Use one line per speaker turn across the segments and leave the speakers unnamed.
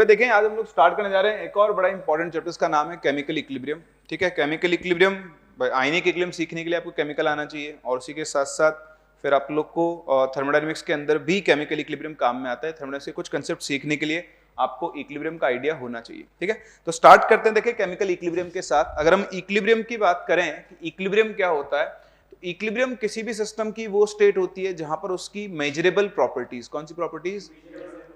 भाई देखें, आज हम लोग स्टार्ट करने जा रहे हैं एक और बड़ा इंपॉर्टेंट चैप्टर, इसका नाम है केमिकल इक्विलिब्रियम। ठीक है, केमिकल इक्विलिब्रियम, आयनिक इक्विलिब्रियम सीखने के लिए आपको केमिकल आना चाहिए, और उसी के साथ साथ फिर आप लोग को थर्मोडायनेमिक्स के अंदर भी केमिकल इक्विलिब्रियम काम में आता है। थर्मोडायनेमिक्स के कुछ कंसेप्ट सीखने के लिए आपको इक्विलिब्रियम का आइडिया होना चाहिए। ठीक है, तो स्टार्ट करते हैं। देखिए केमिकल इक्विलिब्रियम के साथ अगर हम इक्विलिब्रियम की बात करें, इक्विलिब्रियम क्या होता है, तो इक्विलिब्रियम किसी भी सिस्टम की वो स्टेट होती है जहां पर उसकी मेजरेबल प्रॉपर्टीज, कौन सी प्रॉपर्टीज,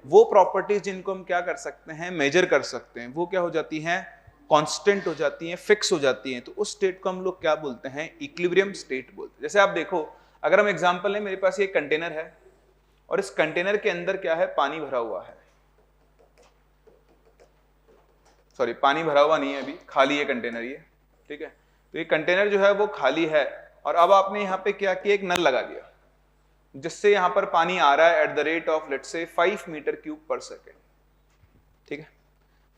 वो प्रॉपर्टीज जिनको हम क्या कर सकते हैं, मेजर कर सकते हैं, वो क्या हो जाती हैं, कांस्टेंट हो जाती हैं, फिक्स हो जाती हैं। तो उस स्टेट को हम लोग क्या बोलते हैं, इक्विलिब्रियम स्टेट बोलते हैं। जैसे आप देखो, अगर हम एग्जांपल लें, मेरे पास ये कंटेनर है और इस कंटेनर के अंदर क्या है, पानी भरा हुआ है। सॉरी, पानी भरा हुआ नहीं है, अभी खाली है कंटेनर ये। ठीक है, तो ये कंटेनर जो है वो खाली है, और अब आपने यहाँ पे क्या किया, एक नल लगा दिया जिससे यहां पर पानी आ रहा है at the rate of let's say 5 metre cube per second. ठीक है,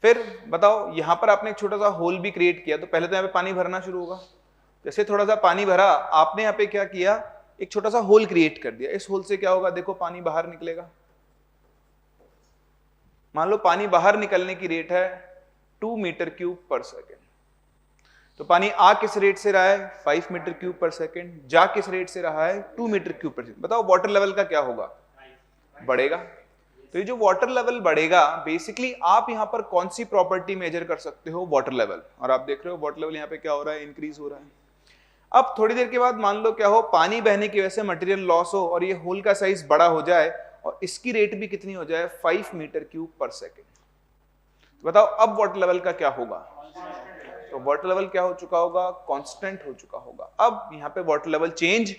फिर बताओ, यहां पर आपने एक छोटा सा होल भी क्रिएट किया, तो पहले तो यहाँ पे पानी भरना शुरू होगा। जैसे थोड़ा सा पानी भरा, आपने यहाँ पे क्या किया, एक छोटा सा होल क्रिएट कर दिया। इस होल से क्या होगा, देखो पानी बाहर निकलेगा। मान लो पानी बाहर निकलने की रेट है 2 मीटर क्यूब पर सेकेंड। तो पानी आ किस रेट से रहा है, 5 मीटर क्यूब पर सेकेंड, जा किस रेट से रहा है, 2 मीटर क्यूब पर सेकेंड। बताओ वाटर लेवल का क्या होगा, बढ़ेगा। तो ये जो वाटर लेवल बढ़ेगा, बेसिकली आप यहां पर कौन सी प्रॉपर्टी मेजर कर सकते हो, वाटर लेवल। और आप देख रहे हो वाटर लेवल यहाँ पे क्या हो रहा है, इंक्रीज हो रहा है। अब थोड़ी देर के बाद मान लो क्या हो, पानी बहने की वजह से मटेरियल लॉस हो और ये होल का साइज बड़ा हो जाए और इसकी रेट भी कितनी हो जाए, 5 मीटर क्यूब पर सेकेंड। तो बताओ अब वाटर लेवल का क्या होगा, तो वाटर लेवल क्या हो चुका होगा, कांस्टेंट हो चुका होगा। अब यहाँ पे वाटर लेवल चेंज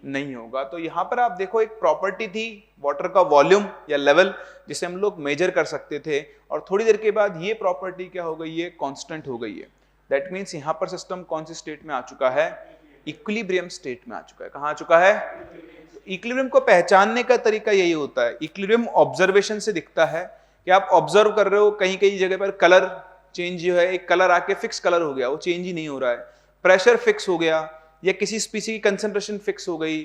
नहीं होगा। तो यहाँ पर आप देखो, एक प्रॉपर्टी थी वाटर का वॉल्यूम या लेवल, जिसे हम लोग मेजर कर सकते थे, और थोड़ी देर के बाद ये प्रॉपर्टी क्या हो गई है, कांस्टेंट हो गई है। दैट मीन्स यहाँ पर सिस्टम कौन सी स्टेट में आ चुका है, इक्विलिब्रियम स्टेट में आ चुका है। कहाँ आ चुका है, इक्विलिब्रियम को पहचानने का तरीका यही होता है। इक्विलिब्रियम ऑब्जर्वेशन से दिखता है कि आप ऑब्जर्व कर रहे हो, कहीं कहीं जगह पर कलर चेंज जो है, एक कलर आके फिक्स कलर हो गया, वो चेंज ही नहीं हो रहा है। प्रेशर फिक्स हो गया, या किसी स्पीसी की कंसंट्रेशन फिक्स हो गई,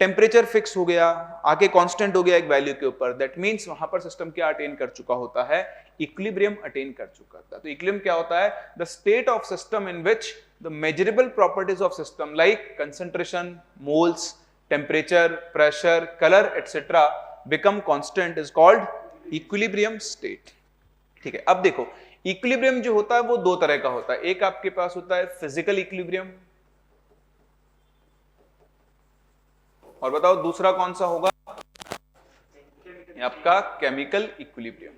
टेम्परेचर फिक्स हो गया, आके कांस्टेंट हो गया एक वैल्यू के ऊपर। दैट मींस वहां पर सिस्टम क्या अटेन कर चुका होता है, इक्विलिब्रियम अटेन कर चुका था। तो इक्विलिब्रियम क्या होता है, the state of system in which the measurable properties of system like concentration, moles, temperature, pressure, colour etcetera become constant is called equilibrium state. ठीक है, अब देखो इक्विलिब्रियम जो होता है वो दो तरह का होता है। एक आपके पास होता है फिजिकल इक्विलिब्रियम, और बताओ दूसरा कौन सा होगा, आपका केमिकल इक्विलिब्रियम।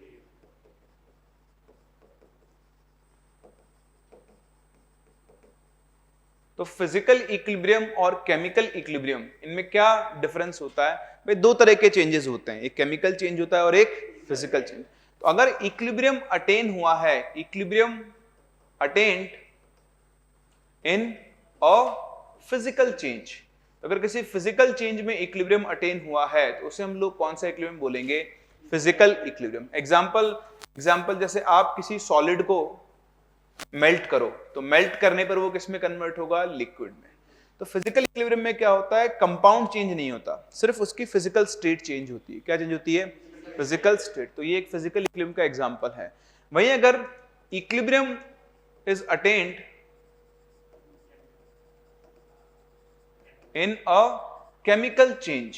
तो फिजिकल इक्विलिब्रियम और केमिकल इक्विलिब्रियम, इनमें क्या डिफरेंस होता है भाई, दो तरह के चेंजेस होते हैं, एक केमिकल चेंज होता है और एक फिजिकल चेंज। तो अगर इक्विलिब्रियम अटेन हुआ है, equilibrium attend in a physical change, अगर किसी फिजिकल चेंज में इक्विलिब्रियम अटेन हुआ है तो उसे हम लोग कौन सा इक्विलिब्रियम बोलेंगे, फिजिकल इक्विलिब्रियम। एग्जांपल जैसे आप किसी सॉलिड को मेल्ट करो, तो मेल्ट करने पर वो किस में कन्वर्ट होगा, लिक्विड में। तो फिजिकल इक्विलिब्रियम में क्या होता है, कंपाउंड चेंज नहीं होता, सिर्फ उसकी फिजिकल स्टेट चेंज होती है। क्या चेंज होती है, फिजिकल स्टेट। तो ये एक फिजिकल इक्विलिब्रियम का एग्जांपल है। वहीं अगर equilibrium is attend in a chemical change,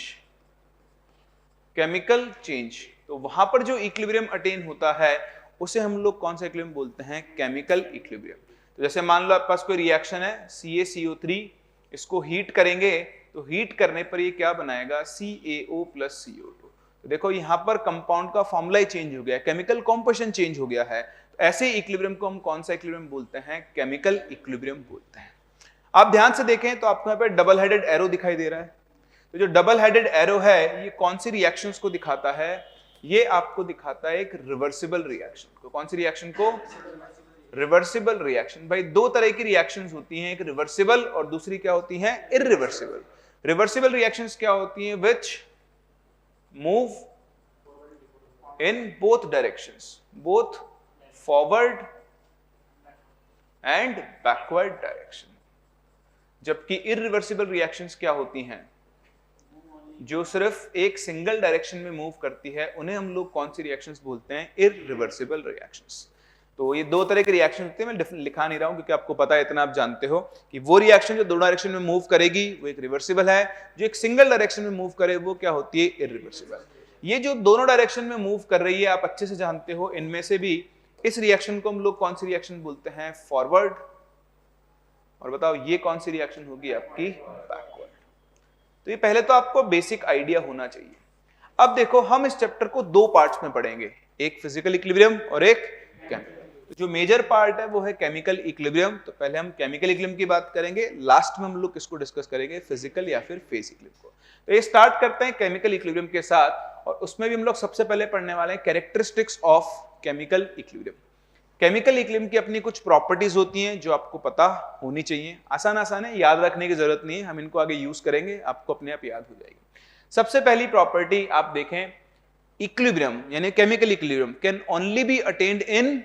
तो वहां पर जो इक्विलिब्रियम अटेन होता है उसे हम लोग कौन सा इक्विलिब्रियम बोलते हैं, केमिकल इक्विलिब्रियम। तो जैसे मान लो आपके पास कोई रिएक्शन है CaCO3, इसको हीट करेंगे तो हीट करने पर ये क्या बनाएगा, CaO + CO2। तो देखो यहां पर कंपाउंड का फॉर्मूला ही चेंज हो गया है, केमिकल कॉम्पोजिशन चेंज हो गया है। तो ऐसे इक्विलिब्रियम को हम कौन सा इक्विलिब्रियम बोलते हैं, केमिकल इक्विलिब्रियम बोलते हैं। आप ध्यान से देखें तो आपको यहाँ पे डबल हेडेड एरो दिखाई दे रहा है। तो जो डबल हेडेड एरो है ये कौन सी रिएक्शंस को दिखाता है, ये आपको दिखाता है एक रिवर्सिबल रिएक्शन को। कौन सी रिएक्शन को, रिवर्सिबल रिएक्शन। भाई दो तरह की रिएक्शंस होती हैं, एक रिवर्सिबल और दूसरी क्या होती हैं, इरिवर्सिबल। रिवर्सिबल रिएक्शंस क्या होती हैं, which move in both directions, both forward and backward direction. जबकि इरिवर्सिबल रिएक्शंस क्या होती हैं, जो सिर्फ एक सिंगल डायरेक्शन में मूव करती है उन्हें हम लोग कौन सी रिएक्शंस बोलते हैं? Irreversible reactions. तो ये दो तरह के रिएक्शन होते हैं, मैं लिखा नहीं रहा हूं क्योंकि आपको पता है, इतना आप जानते हो कि वो रिएक्शन जो दो डायरेक्शन में मूव करेगी वो एक रिवर्सिबल है, जो एक सिंगल डायरेक्शन में मूव करे वो क्या होती है? इररिवर्सिबल। ये जो दोनों डायरेक्शन में मूव कर रही है आप अच्छे से जानते हो, इनमें से भी इस रिएक्शन को हम लोग कौन सी रिएक्शन बोलते हैं? फॉरवर्ड। और बताओ ये कौन सी रिएक्शन होगी आपकी? बैकवर्ड। तो ये पहले तो आपको बेसिक आइडिया होना चाहिए। अब देखो हम इस चैप्टर को दो पार्ट्स में पढ़ेंगे, एक फिजिकल इक्विलिब्रियम और एक केमिकल। तो जो मेजर पार्ट है वो है केमिकल इक्विलिब्रियम। तो पहले हम केमिकल इक्विलिब्रियम की बात करेंगे, लास्ट में हम लोग किसको डिस्कस करेंगे? फिजिकल या फिर फेज इक्विलिब्रियम को। तो ये स्टार्ट करते हैं केमिकल इक्विलिब्रियम के साथ, और उसमें भी हम लोग सबसे पहले पढ़ने वाले हैं characteristics of chemical equilibrium. Chemical equilibrium की अपनी कुछ प्रॉपर्टीज होती हैं जो आपको पता होनी चाहिए। आसान है, याद रखने की जरूरत नहीं है, हम इनको आगे यूज करेंगे, आपको अपने आप याद हो जाएगी। सबसे पहली प्रॉपर्टी आप देखें, इक्विलिब्रियम यानी chemical equilibrium can only be attained in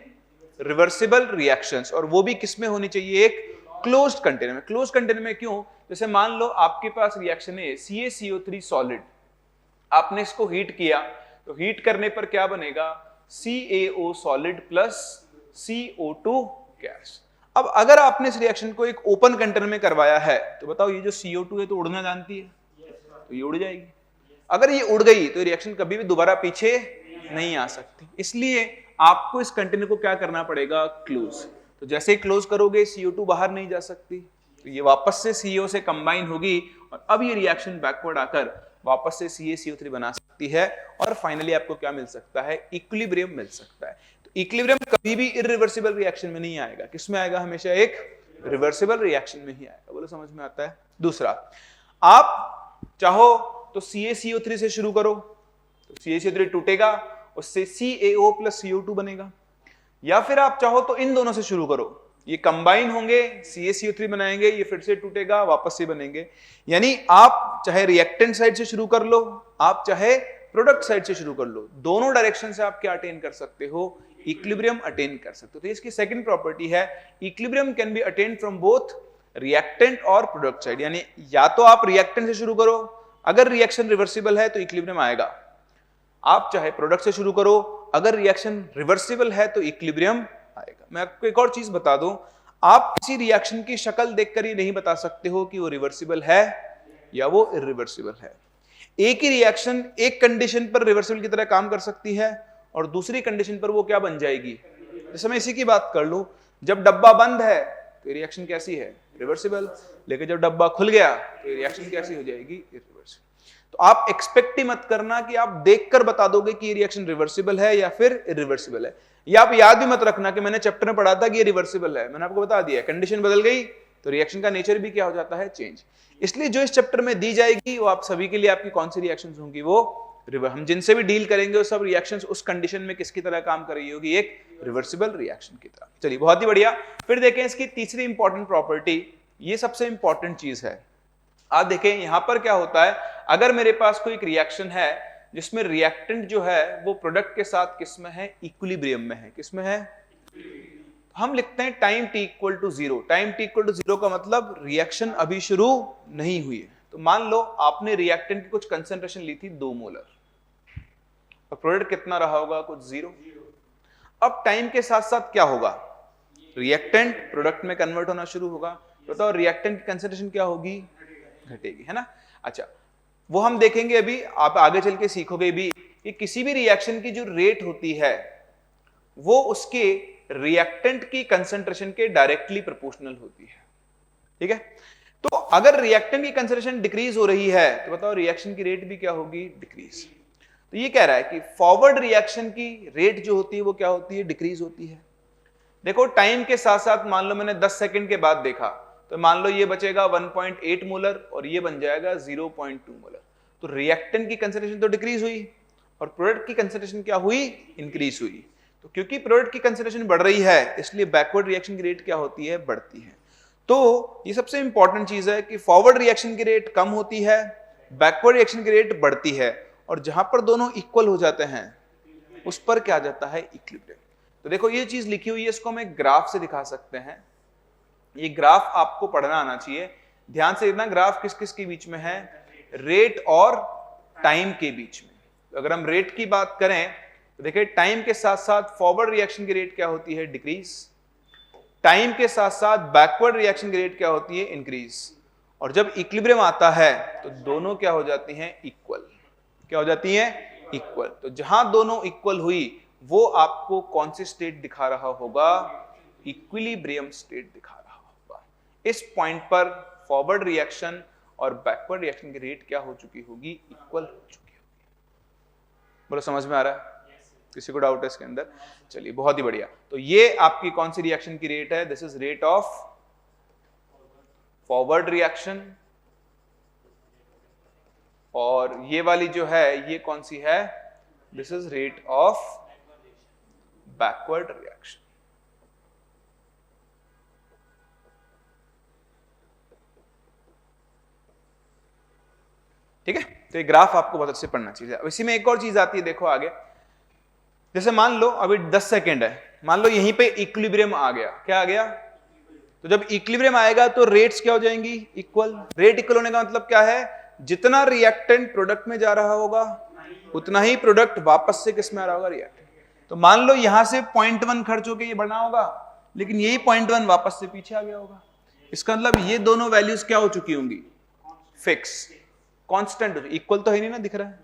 reversible reactions, और वो भी किसमें होनी चाहिए? एक क्लोज्ड कंटेनर में। क्लोज्ड कंटेनर में क्यों? जैसे मान लो आपके पास रिएक्शन है CaCO3 सॉलिड, आपने इसको हीट किया, तो हीट करने पर क्या बनेगा? CaO solid plus CO2 gas. अब अगर आपने इस रिएक्शन को एक ओपन कंटेनर में करवाया है, तो बताओ ये जो CO2 है तो उड़ना जानती है, तो ये उड़ जाएगी। अगर ये उड़ गई तो रिएक्शन कभी भी दोबारा पीछे नहीं आ सकती, इसलिए आपको इस कंटेनर को क्या करना पड़ेगा? क्लोज। तो जैसे ही क्लोज करोगे CO2 बाहर नहीं जा सकती, तो ये वापस से CO से कंबाइन होगी, और अब ये रिएक्शन बैकवर्ड आकर वापस से CaCO3 बना सकती है, और फाइनली आपको क्या मिल सकता है? इक्विलिब्रियम मिल सकता है। तो इक्विलिब्रियम कभी भी इररिवर्सिबल रिएक्शन में नहीं आएगा, किसमें आएगा? हमेशा एक रिवर्सिबल रिएक्शन में ही आएगा। बोलो समझ में आता है? दूसरा, आप चाहो तो CaCO3 से शुरू करो, तो CaCO3 टूटेगा, उससे CaO प्लस CO2 बनेगा। या फिर आप चाहो तो इन दोनों से शुरू करो, ये कंबाइन होंगे, CaCO3 बनाएंगे, ये फिर से टूटेगा, वापस से बनेंगे। यानी आप चाहे रिएक्टेंट साइड से शुरू कर लो, आप चाहे प्रोडक्ट साइड से शुरू कर लो, दोनों डायरेक्शन से आप क्या अटेन कर सकते हो? इक्विलिब्रियम अटेन कर सकते हो। तो इसकी सेकंड प्रॉपर्टी है, equilibrium can be attend from both reactant और प्रोडक्ट साइड। यानी या तो आप रिएक्टेंट से शुरू करो, अगर रिएक्शन रिवर्सिबल है तो इक्विलिब्रियम आएगा, आप चाहे प्रोडक्ट से शुरू करो, अगर रिएक्शन रिवर्सिबल है तो इक्विलिब्रियम आएगा। मैं आपको एक और चीज बता दूं, आप किसी रिएक्शन की शक्ल देखकर ही नहीं बता सकते हो कि वो रिवर्सिबल है या वो इररिवर्सिबल है। एक ही रिएक्शन एक कंडीशन पर रिवर्सिबल की तरह काम कर सकती है, और दूसरी कंडीशन पर वो क्या बन जाएगी? जैसे मैं इसी की बात कर लूं, जब डब्बा बंद है तो रिएक्शन कैसी है? रिवर्सिबल। लेकिन जब डब्बा खुल गया तो रिएक्शन कैसी हो जाएगी? इररिवर्सिबल। तो आप एक्सपेक्ट ही मत करना कि आप देखकर बता दोगे कि ये रिएक्शन रिवर्सिबल है या फिर इररिवर्सिबल है। या आप याद भी मत रखना कि मैंने चैप्टर में पढ़ा था कि ये रिवर्सिबल है, मैंने आपको बता दिया, कंडीशन बदल गई तो रिएक्शन का नेचर भी क्या हो जाता है? चेंज। इसलिए जो इस चैप्टर में दी जाएगी वो आप सभी के लिए आपकी कौन सी रिएक्शंस होंगी? वो हम जिनसे भी डील करेंगे वो सब रिएक्शंस उस कंडीशन में किसकी तरह काम कर रही होगी? एक रिवर्सिबल रिएक्शन की तरह। चलिए बहुत ही बढ़िया। फिर देखें इसकी तीसरी इंपॉर्टेंट प्रॉपर्टी, ये सबसे इंपॉर्टेंट चीज है। आप देखें यहां पर क्या होता है, अगर मेरे पास कोई एक रिएक्शन है जिसमें रिएक्टेंट जो है वो प्रोडक्ट के साथ किसमें है? इक्विलिब्रियम में है। किसमें है? हम लिखते हैं time t equal to 0। Time t equal to 0 का मतलब रिएक्शन अभी शुरू नहीं हुई है। तो मान लो आपने रिएक्टेंट की कुछ कंसेंट्रेशन ली थी 2 मोलर, और प्रोडक्ट कितना रहा होगा? कुछ 0। अब टाइम के साथ साथ क्या होगा? रिएक्टेंट प्रोडक्ट में कन्वर्ट होना शुरू होगा। बताओ रिएक्टेंट की कंसेंट्रेशन क्या होगी? घटेगी, है ना? अच्छा, वो हम देखेंगे अभी, आप आगे चल के सीखोगे भी कि किसी भी रिएक्शन की जो रेट होती है वो उसके रिएक्टेंट की कंसेंट्रेशन के डायरेक्टली प्रोपोर्शनल होती है। ठीक है? तो अगर रिएक्टेंट की कंसेंट्रेशन डिक्रीज हो रही है तो बताओ रिएक्शन की रेट भी क्या होगी? डिक्रीज। तो ये कह रहा है कि फॉरवर्ड रिएक्शन की रेट जो होती है वो क्या होती है? डिक्रीज होती है। देखो टाइम के साथ साथ मान लो मैंने 10 सेकंड के बाद देखा, तो मान लो ये बचेगा 1.8 मोलर और ये बन जाएगा 0.2 मोलर। तो रिएक्टेंट की कंसेंट्रेशन तो डिक्रीज हुई और प्रोडक्ट की कंसेंट्रेशन क्या हुई? इंक्रीज हुई। तो क्योंकि प्रोडक्ट की कंसेंट्रेशन बढ़ रही है इसलिए बैकवर्ड रिएक्शन की रेट क्या होती है? बढ़ती है। तो ये सबसे इंपॉर्टेंट चीज है कि फॉरवर्ड रिएक्शन की रेट कम होती है, बैकवर्ड रिएक्शन की रेट बढ़ती है, और जहां पर दोनों इक्वल हो जाते हैं उस पर क्या आ जाता है? इक्विलिब्रियम। तो देखो ये चीज लिखी हुई है, इसको हम एक ग्राफ से दिखा सकते हैं। ये ग्राफ आपको पढ़ना आना चाहिए। ध्यान से देखना ग्राफ किस किस के बीच में है? रेट और टाइम के बीच में। तो अगर हम रेट की बात करें तो देखिए टाइम के साथ साथ फॉरवर्ड रिएक्शन की रेट क्या होती है, डिक्रीज। टाइम के साथ साथ बैकवर्ड रिएक्शन की रेट क्या होती है, इंक्रीज। और जब इक्विलिब्रियम आता है तो दोनों क्या हो जाती हैं, इक्वल। क्या हो जाती हैं, इक्वल। तो जहां दोनों इक्वल हुई वो आपको कौन सी स्टेट दिखा रहा होगा, इक्विलिब्रियम स्टेट दिखा रहा होगा। इस पॉइंट पर फॉरवर्ड रिएक्शन और बैकवर्ड रिएक्शन की रेट क्या हो चुकी होगी, इक्वल हो चुकी होगी। बोलो समझ में आ रहा है, किसी को डाउट है इसके अंदर? चलिए बहुत ही बढ़िया। तो ये आपकी कौन सी रिएक्शन की रेट है, this is rate of forward reaction. और ये वाली जो है ये कौन सी है, this is rate of backward reaction. ठीक है, तो ये ग्राफ आपको बहुत अच्छे से पढ़ना चाहिए। अब इसी में एक और चीज आती है, देखो आगे। जैसे मान लो अभी 10 सेकेंड है, मान लो यहीं पे इक्विलिब्रियम आ गया। क्या आ गया, तो जब इक्विलिब्रियम आएगा तो रेट्स क्या हो जाएंगी, इक्वल। रेट इक्वल होने का मतलब क्या है, जितना रिएक्टेंट प्रोडक्ट में जा रहा होगा उतना ही प्रोडक्ट वापस से किस में आ रहा होगा, रिएक्टेंट। तो मान लो यहां से 0.1 खर्च होकर ये बढ़ना होगा, लेकिन यही 0.1 वापस से पीछे आ गया होगा। इसका मतलब ये दोनों वैल्यूज क्या हो चुकी होंगी, फिक्स, कांस्टेंट हो, इक्वल तो है नहीं ना, दिख रहा है।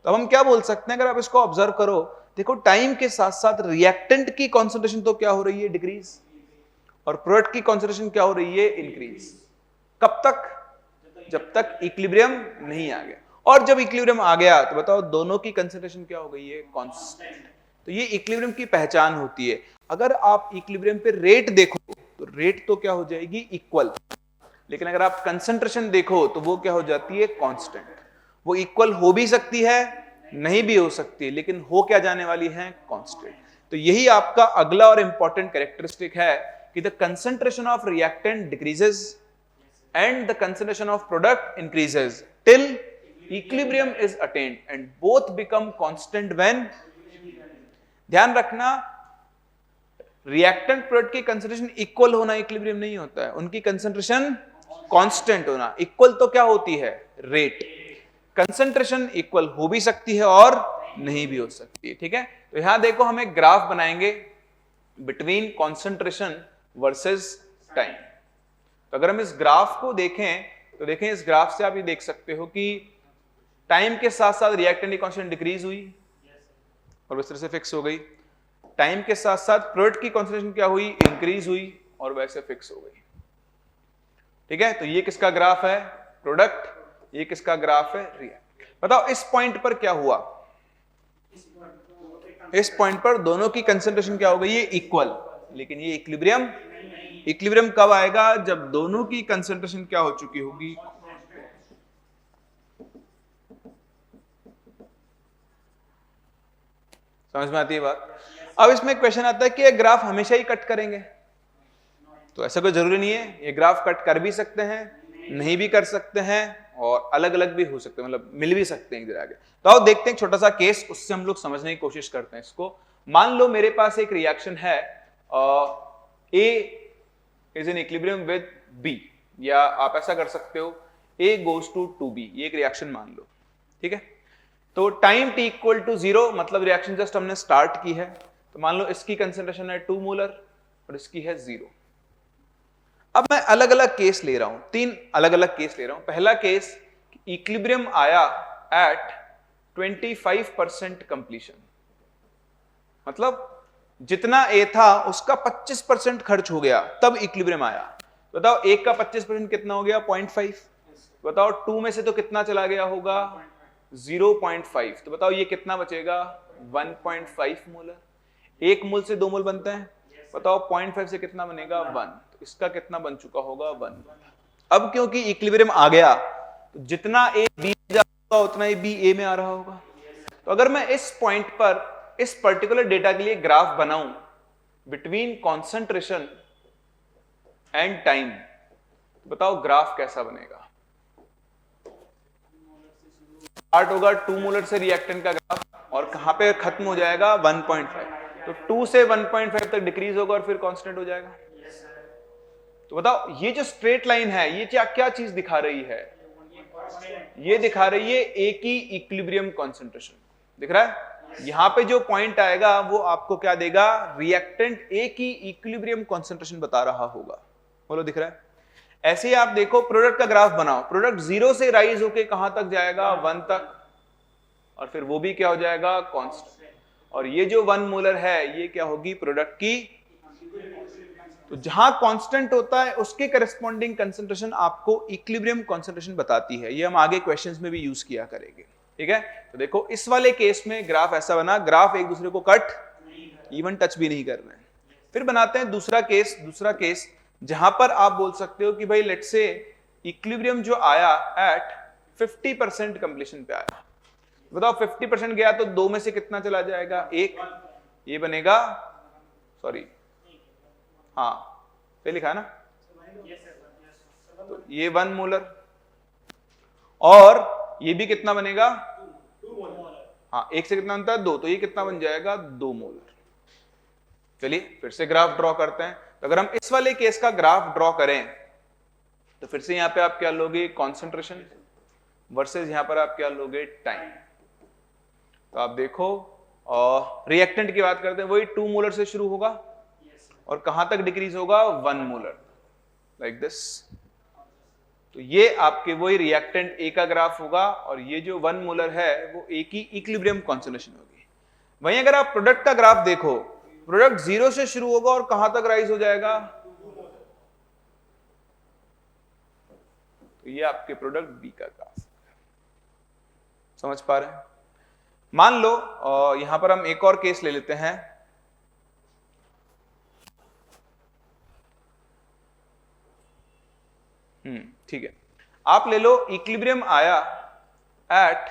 तो अब हम क्या बोल सकते हैं, अगर आप इसको ऑब्जर्व करो, देखो टाइम के साथ साथ रिएक्टेंट की कॉन्सेंट्रेशन तो क्या हो रही है, डिक्रीज, और प्रोडक्ट की कॉन्सेंट्रेशन क्या हो रही है, इंक्रीज। कब तक, जब तक इक्विलिब्रियम नहीं आ गया। और जब इक्विलिब्रियम आ गया तो बताओ दोनों की कंसंट्रेशन क्या हो गई है, कांस्टेंट। तो ये इक्विलिब्रियम की पहचान होती है। अगर आप इक्विलिब्रियम पे रेट देखो तो रेट तो क्या हो जाएगी, इक्वल, लेकिन अगर आप कंसंट्रेशन देखो तो वो क्या हो जाती है, कांस्टेंट। वो इक्वल हो भी सकती है, नहीं भी हो सकती है, लेकिन हो क्या जाने वाली है, कांस्टेंट। तो यही आपका अगला और इंपॉर्टेंट कैरेक्टरिस्टिक है कि the concentration of reactant decreases and the concentration of product increases till equilibrium is attained and both become constant when, ध्यान रखना रिएक्टेंट प्रोडक्ट की कंसंट्रेशन इक्वल होना इक्विलिब्रियम नहीं होता है, उनकी कंसंट्रेशन कांस्टेंट होना। इक्वल तो क्या होती है, रेट। कंसंट्रेशन इक्वल हो भी सकती है और नहीं भी हो सकती है। ठीक है, तो यहां देखो हम एक ग्राफ बनाएंगे बिटवीन कॉन्सेंट्रेशन वर्सेस टाइम। तो अगर हम इस ग्राफ को देखें तो देखें, इस ग्राफ से आप ये देख सकते हो कि टाइम के साथ साथ रिएक्टेंट की कांस्टेंट डिक्रीज हुई और इस तरह से फिक्स हो गई। टाइम के साथ साथ प्रोडक्ट की कांसेंट्रेशन क्या हुई, इंक्रीज हुई और वैसे फिक्स हो गई। ठीक है, तो ये किसका ग्राफ है, प्रोडक्ट, ये किसका ग्राफ है, रिएक्ट। बताओ इस पॉइंट पर क्या हुआ, इस पॉइंट पर दोनों की कंसेंट्रेशन क्या हो गई, ये इक्वल। लेकिन ये इक्विलिब्रियम, इक्विलिब्रियम कब आएगा, जब दोनों की कंसेंट्रेशन क्या हो चुकी होगी, समझ में आती है बात। अब इसमें क्वेश्चन आता है कि ये ग्राफ हमेशा ही कट करेंगे, तो ऐसा कोई जरूरी नहीं है। ये ग्राफ कट कर भी सकते हैं, नहीं भी कर सकते हैं, और अलग अलग भी हो सकते हैं, मतलब मिल भी सकते हैं इधर आगे। तो आओ देखते हैं एक छोटा सा केस, उससे हम लोग समझने की कोशिश करते हैं इसको। मान लो मेरे पास एक रिएक्शन है, A is in equilibrium with B, या आप ऐसा कर सकते हो A goes to 2B, ये एक रिएक्शन मान लो। ठीक है, तो टाइम t इक्वल टू 0, मतलब रिएक्शन जस्ट हमने स्टार्ट की है। तो मान लो इसकी कंसेंट्रेशन है 2 मोलर और इसकी है 0। अब मैं अलग अलग केस ले रहा हूं, 3 अलग अलग केस ले रहा हूं। पहला केस, इक्विलिब्रियम आया एट 25% कंप्लीशन, मतलब जितना A था उसका 25% खर्च हो गया, तब इक्विलिब्रियम आया। बताओ एक का 25% कितना हो गया, 0.5। बताओ 2 में से तो कितना चला गया होगा, 0.5। तो बताओ ये कितना बचेगा, 1.5 मोलर। 1 मोल से 2 मोल बनता है, बताओ 0.5 से कितना बनेगा, 1। तो इसका कितना बन चुका होगा, 1। अब क्योंकि इक्विलिब्रियम आ गया तो जितना A B में जा रहा होगा उतना ही B A में आ रहा होगा। तो अगर मैं इस पॉइंट पर इस पर्टिकुलर डेटा के लिए ग्राफ बनाऊं बिटवीन कॉन्सेंट्रेशन एंड टाइम, बताओ ग्राफ कैसा बनेगा। स्टार्ट होगा 2 मोलर से रिएक्टेंट का ग्राफ, और कहां पे खत्म हो जाएगा, 1.5। तो 2 से 1.5 तक डिक्रीज होगा और फिर कांस्टेंट हो जाएगा। तो बताओ ये जो स्ट्रेट लाइन है ये क्या क्या चीज दिखा रही है, ये दिखा रही है ए की इक्विलिब्रियम कॉन्सेंट्रेशन, दिख रहा है। यहां पे जो पॉइंट आएगा वो आपको क्या देगा, रिएक्टेंट ए की इक्विलिब्रियम कॉन्सेंट्रेशन बता रहा होगा। बोलो दिख रहा है। ऐसे ही आप देखो प्रोडक्ट का ग्राफ बनाओ, प्रोडक्ट 0 से राइज होके कहां तक जाएगा, 1 तक, और फिर वो भी क्या हो जाएगा, कांस्टेंट। और ये जो 1 मोलर है ये क्या होगी, प्रोडक्ट की। तो जहां कांस्टेंट होता है उसके करस्पॉन्डिंग कंसंट्रेशन आपको इक्विलिब्रियम कंसंट्रेशन बताती है। ये हम आगे क्वेश्चंस में भी यूज किया करेंगे, ठीक है। तो देखो इस वाले केस में ग्राफ ऐसा बना, ग्राफ एक दूसरे को कट इवन टच भी नहीं कर रहे हैं। फिर बनाते हैं दूसरा केस जहां पर आप बोल सकते हो कि भाई लेट्स से इक्विलिब्रियम जो आया एट 50% कंप्लीशन पे आया। बताओ 50% गया तो 2 में से कितना चला जाएगा, 1। ये बनेगा, सॉरी हाँ पे लिखा है ना, तो ये 1 मोलर, और ये भी कितना बनेगा, हाँ 1 से कितना बनता है, 2, तो ये कितना बन जाएगा, 2 मोलर। चलिए फिर से ग्राफ ड्रॉ करते हैं। तो अगर हम इस वाले केस का ग्राफ ड्रॉ करें तो फिर से यहां पे आप क्या लोगे, कॉन्सेंट्रेशन वर्सेस यहां पर आप क्या लोगे, टाइम। तो आप देखो रिएक्टेंट की बात करते हैं, वही 2 मोलर से शुरू होगा और कहां तक डिक्रीज होगा, 1 मोलर, लाइक दिस। तो ये आपके वही रिएक्टेंट ए का ग्राफ होगा और ये जो 1 मोलर है वो ए की इक्विलिब्रियम कॉन्सेंट्रेशन होगी। वहीं अगर आप प्रोडक्ट का ग्राफ देखो, प्रोडक्ट 0 से शुरू होगा और कहां तक राइज हो जाएगा, तो ये आपके प्रोडक्ट बी का ग्राफ। समझ पा रहे हैं। मान लो यहां पर हम एक और केस ले लेते हैं। ठीक है, आप ले लो इक्विलिब्रियम आया एट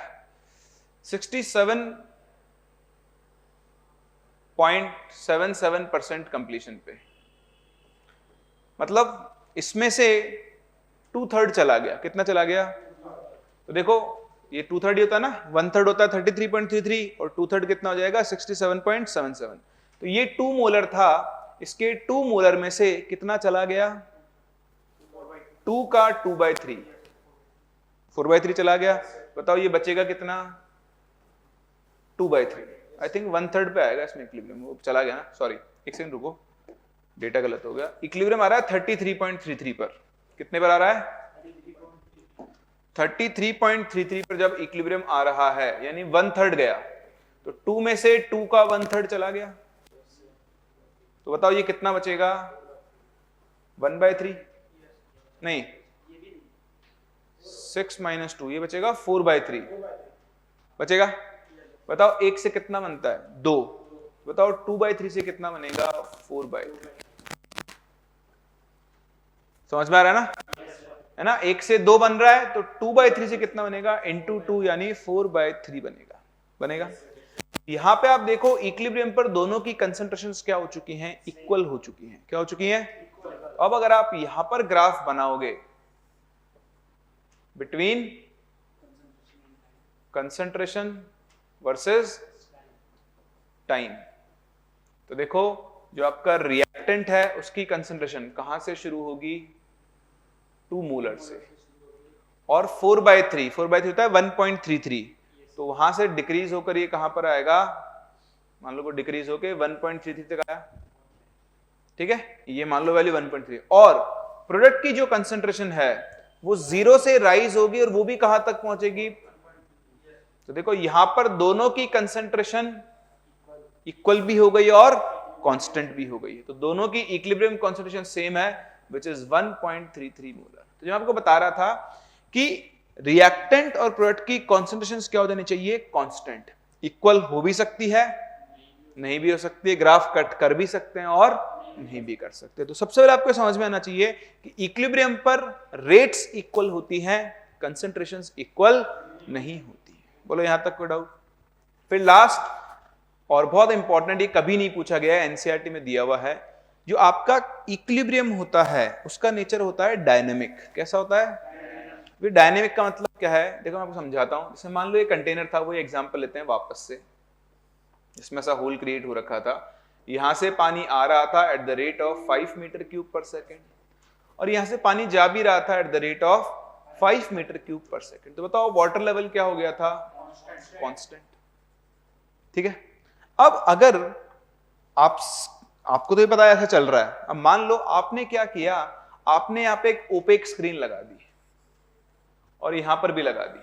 67.77% कंप्लीशन पे, मतलब इसमें से 2/3 चला गया। कितना चला गया, तो देखो ये 2/3 ही होता है ना, 1/3 होता है 33.33 और 2/3 कितना हो जाएगा, 67.77। तो ये 2 मोलर था, इसके 2 मोलर में से कितना चला गया, 2 का 2/3, 4/3 चला गया। बताओ ये बचेगा कितना, 2/3। आई थिंक 1/3 पे आएगा इसमें इक्विलिब्रियम, वो चला गया ना, सॉरी एक सेकंड रुको, डेटा गलत हो गया। इक्विलिब्रियम आ रहा है 33.33 पर, कितने पर आ रहा है, 33.33 पर जब इक्विलिब्रियम आ रहा है यानी 1/3 गया, तो 2 में से 2 का 1/3 चला गया, तो बताओ ये कितना बचेगा, 1/3 नहीं, 6 - 2, ये बचेगा 4/3 बचेगा। बताओ 1 से कितना बनता है, 2, बताओ 2/3 से कितना बनेगा, 4/3। समझ में आ रहा है ना, है ना, 1 से 2 बन रहा है तो 2/3 से कितना बनेगा, इंटू 2 यानी 4/3 बनेगा। यहां पे आप देखो इक्विलिब्रियम पर दोनों की कंसंट्रेशंस क्या हो चुकी हैं, इक्वल हो चुकी हैं। क्या हो चुकी हैं, अब अगर आप यहां पर ग्राफ बनाओगे बिटवीन कंसंट्रेशन वर्सेस टाइम, तो देखो जो आपका रिएक्टेंट है उसकी कंसंट्रेशन कहां से शुरू होगी, 2 मोलर से, और 4/3 होता है 1.33, तो वहां से डिक्रीज होकर ये कहां पर आएगा, मान लो वो डिक्रीज होकर 1.33 तक आया, ठीक है, ये मान लो वैल्यू 1.3। और प्रोडक्ट की जो कंसंट्रेशन है वो 0 से राइज होगी और वो भी कहां तक पहुंचेगी, तो देखो यहां पर दोनों की कंसंट्रेशन इक्वल भी हो गई और कांस्टेंट भी हो गई है, तो दोनों की इक्विलिब्रियम कंसंट्रेशन सेम है, विच इज 1.33 मोलर। तो जो आपको बता रहा था कि रिएक्टेंट और प्रोडक्ट की कंसंट्रेशंस क्या हो जानी चाहिए, कांस्टेंट। इक्वल हो भी सकती है, नहीं भी हो सकती है, ग्राफ कट कर भी सकते हैं और नहीं भी कर सकते। तो सबसे पहले आपको समझ में आना चाहिए कि इक्विलिब्रियम पर रेट्स इक्वल होती हैं, कंसंट्रेशंस इक्वल नहीं होती है। बोलो यहां तक कोई डाउट। फिर लास्ट और बहुत इंपॉर्टेंट, ये कभी नहीं पूछा गया है, एनसीईआरटी में दिया हुआ है, जो आपका इक्विलिब्रियम होता है उसका नेचर होता है डायनेमिक। कैसा होता है, डायनेमिक का मतलब क्या है, देखो मैं आपको समझाता हूं। जैसे मान लो ये कंटेनर था, वो एग्जांपल लेते हैं वापस से, इसमें ऐसा होल क्रिएट हो रखा था, यहां से पानी आ रहा था at the rate of 5 metre cube per second, और यहां से पानी जा भी रहा था at the rate of 5 metre cube per second. तो बताओ वाटर लेवल क्या हो गया था? कांस्टेंट। ठीक है, अब अगर आपको तो ये पता है ऐसा चल रहा है, अब मान लो आपने क्या किया, आपने यहां पे एक ओपेक स्क्रीन लगा दी और यहां पर भी लगा दी,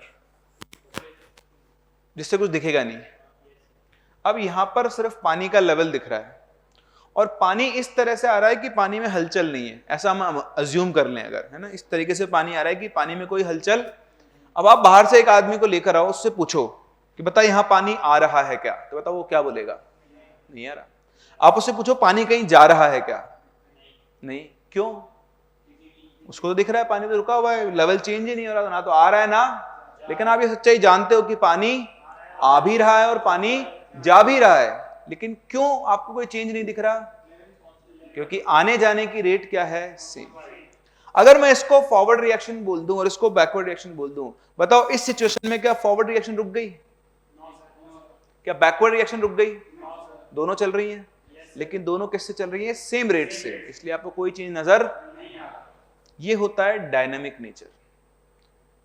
जिससे कुछ दिखेगा नहीं। अब यहां पर सिर्फ पानी का लेवल दिख रहा है और पानी इस तरह से आ रहा है कि पानी में हलचल नहीं है, ऐसा हम अज्यूम कर लें अगर, है ना, इस तरीके से पानी आ रहा है कि पानी में कोई हलचल। अब आप बाहर से एक आदमी को लेकर आओ, उससे पूछो कि बता यहां पानी आ रहा है क्या, तो बताओ वो क्या बोलेगा? नहीं आ रहा। आप उससे पूछो पानी कहीं जा रहा है क्या? नहीं। क्यों? उसको तो दिख रहा है पानी तो रुका हुआ है, लेवल चेंज ही नहीं हो रहा, ना तो आ रहा है ना। लेकिन आप ये सच्चाई जानते हो कि पानी आ भी रहा है और पानी जा भी रहा है, लेकिन क्यों आपको कोई चेंज नहीं दिख रहा? क्योंकि आने जाने की रेट क्या है? सेम। अगर मैं इसको फॉरवर्ड रिएक्शन बोल दूं और इसको बैकवर्ड रिएक्शन बोल दूं, बताओ इस सिचुएशन में क्या फॉरवर्ड रिएक्शन रुक गई? क्या बैकवर्ड रिएक्शन रुक गई? दोनों चल रही हैं, लेकिन दोनों किससे चल रही है? सेम रेट से, इसलिए आपको कोई चेंज नजर। ये होता है डायनामिक नेचर।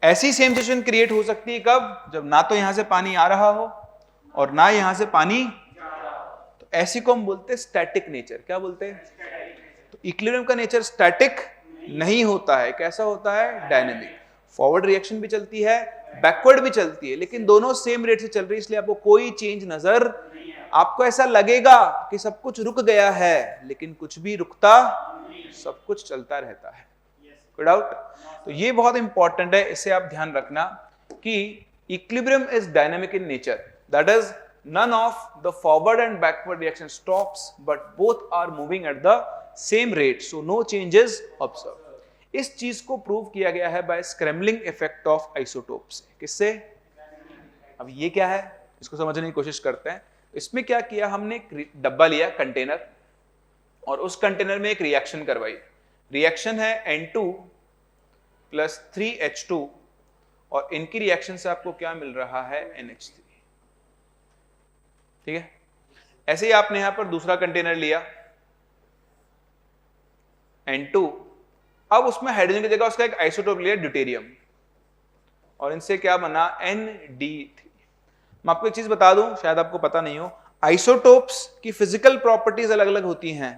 ऐसी सेम सिचुएशन क्रिएट हो सकती है कब? जब ना तो यहां से पानी आ रहा हो और ना यहां से पानी, तो ऐसी को हम बोलते हैं स्टैटिक नेचर। क्या बोलते हैं? तो इक्विलिब्रियम का नेचर स्टैटिक नहीं होता है, कैसा होता है? डायनामिक। फॉरवर्ड रिएक्शन भी चलती है, बैकवर्ड भी चलती है, लेकिन दोनों सेम रेट से चल रही है, इसलिए आपको कोई चेंज नजर। आपको ऐसा लगेगा कि सब कुछ रुक गया है, लेकिन कुछ भी रुकता, सब कुछ चलता रहता है। कोई डाउट? तो ये बहुत इंपॉर्टेंट है, इसे आप ध्यान रखना कि equilibrium is dynamic in nature, that is none of the forward and backward reaction stops, but both are moving at the same rate, so no change is observed. इस चीज को प्रूव किया गया है by scrambling effect of isotope से। किससे? अब ये क्या है, इसको समझने की कोशिश करते हैं। इसमें क्या किया हमने, एक डब्बा लिया, कंटेनर, और उस कंटेनर में एक रिएक्शन करवाई। रिएक्शन है N2 प्लस 3H2 और इनकी रिएक्शन से आपको क्या मिल रहा है? NH3। ठीक है, ऐसे ही आपने यहां पर दूसरा कंटेनर लिया N2, अब उसमें हाइड्रोजन की जगह उसका एक आइसोटोप लिया ड्यूटेरियम, और इनसे क्या बना? ND3। मैं आपको एक चीज बता दूं, शायद आपको पता नहीं हो, आइसोटोप्स की फिजिकल प्रॉपर्टीज अलग अलग होती हैं,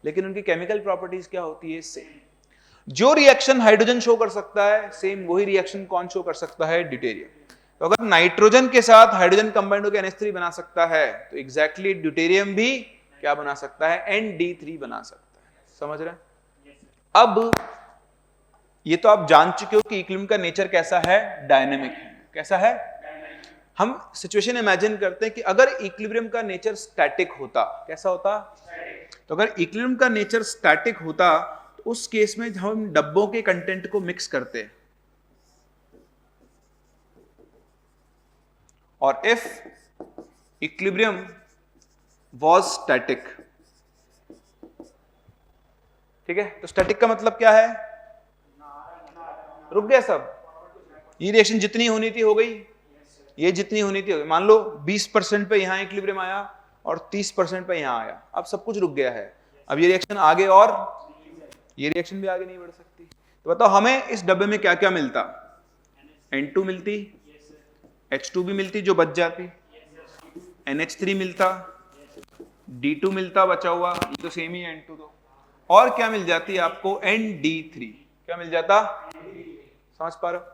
लेकिन उनकी केमिकल प्रॉपर्टीज क्या होती है? सेम। जो रिएक्शन हाइड्रोजन शो कर सकता है, सेम वही रिएक्शन कौन शो कर सकता है? ड्यूटेरियम। तो अगर नाइट्रोजन के साथ हाइड्रोजन कंबाइंड होकर NH3 बना सकता है, तो एग्जैक्टली ड्यूटेरियम भी क्या बना सकता है? ND3 बना सकता है। समझ रहे हैं? अब ये तो आप जान चुके हो कि इक्विलिब्रियम का नेचर कैसा है? डायनेमिक है। कैसा है? हम सिचुएशन इमेजिन करते हैं कि अगर इक्विलिब्रियम का नेचर स्टैटिक होता, कैसा होता? तो अगर इक्विलिब्रियम का नेचर स्टैटिक होता, तो उस केस में हम डब्बों के कंटेंट को मिक्स करते हैं, और if equilibrium was static, ठीक है, तो स्टैटिक का मतलब क्या है? रुक गया सब। ये रिएक्शन जितनी होनी थी हो गई, ये जितनी होनी थी हो गई। मान लो 20% पे यहां इक्विलिब्रियम आया और 30% पे यहां आया, अब सब कुछ रुक गया है। अब ये रिएक्शन आगे, और ये रिएक्शन भी आगे नहीं बढ़ सकती। तो बताओ हमें इस डब्बे में क्या क्या मिलता? N2 मिलती, H2 भी मिलती जो बच जाती, NH3 मिलता, D2 मिलता बचा हुआ, ये तो सेम ही है N2 तो, और क्या मिल जाती आपको? ND3। क्या मिल जाता? समझ पा रहे हो?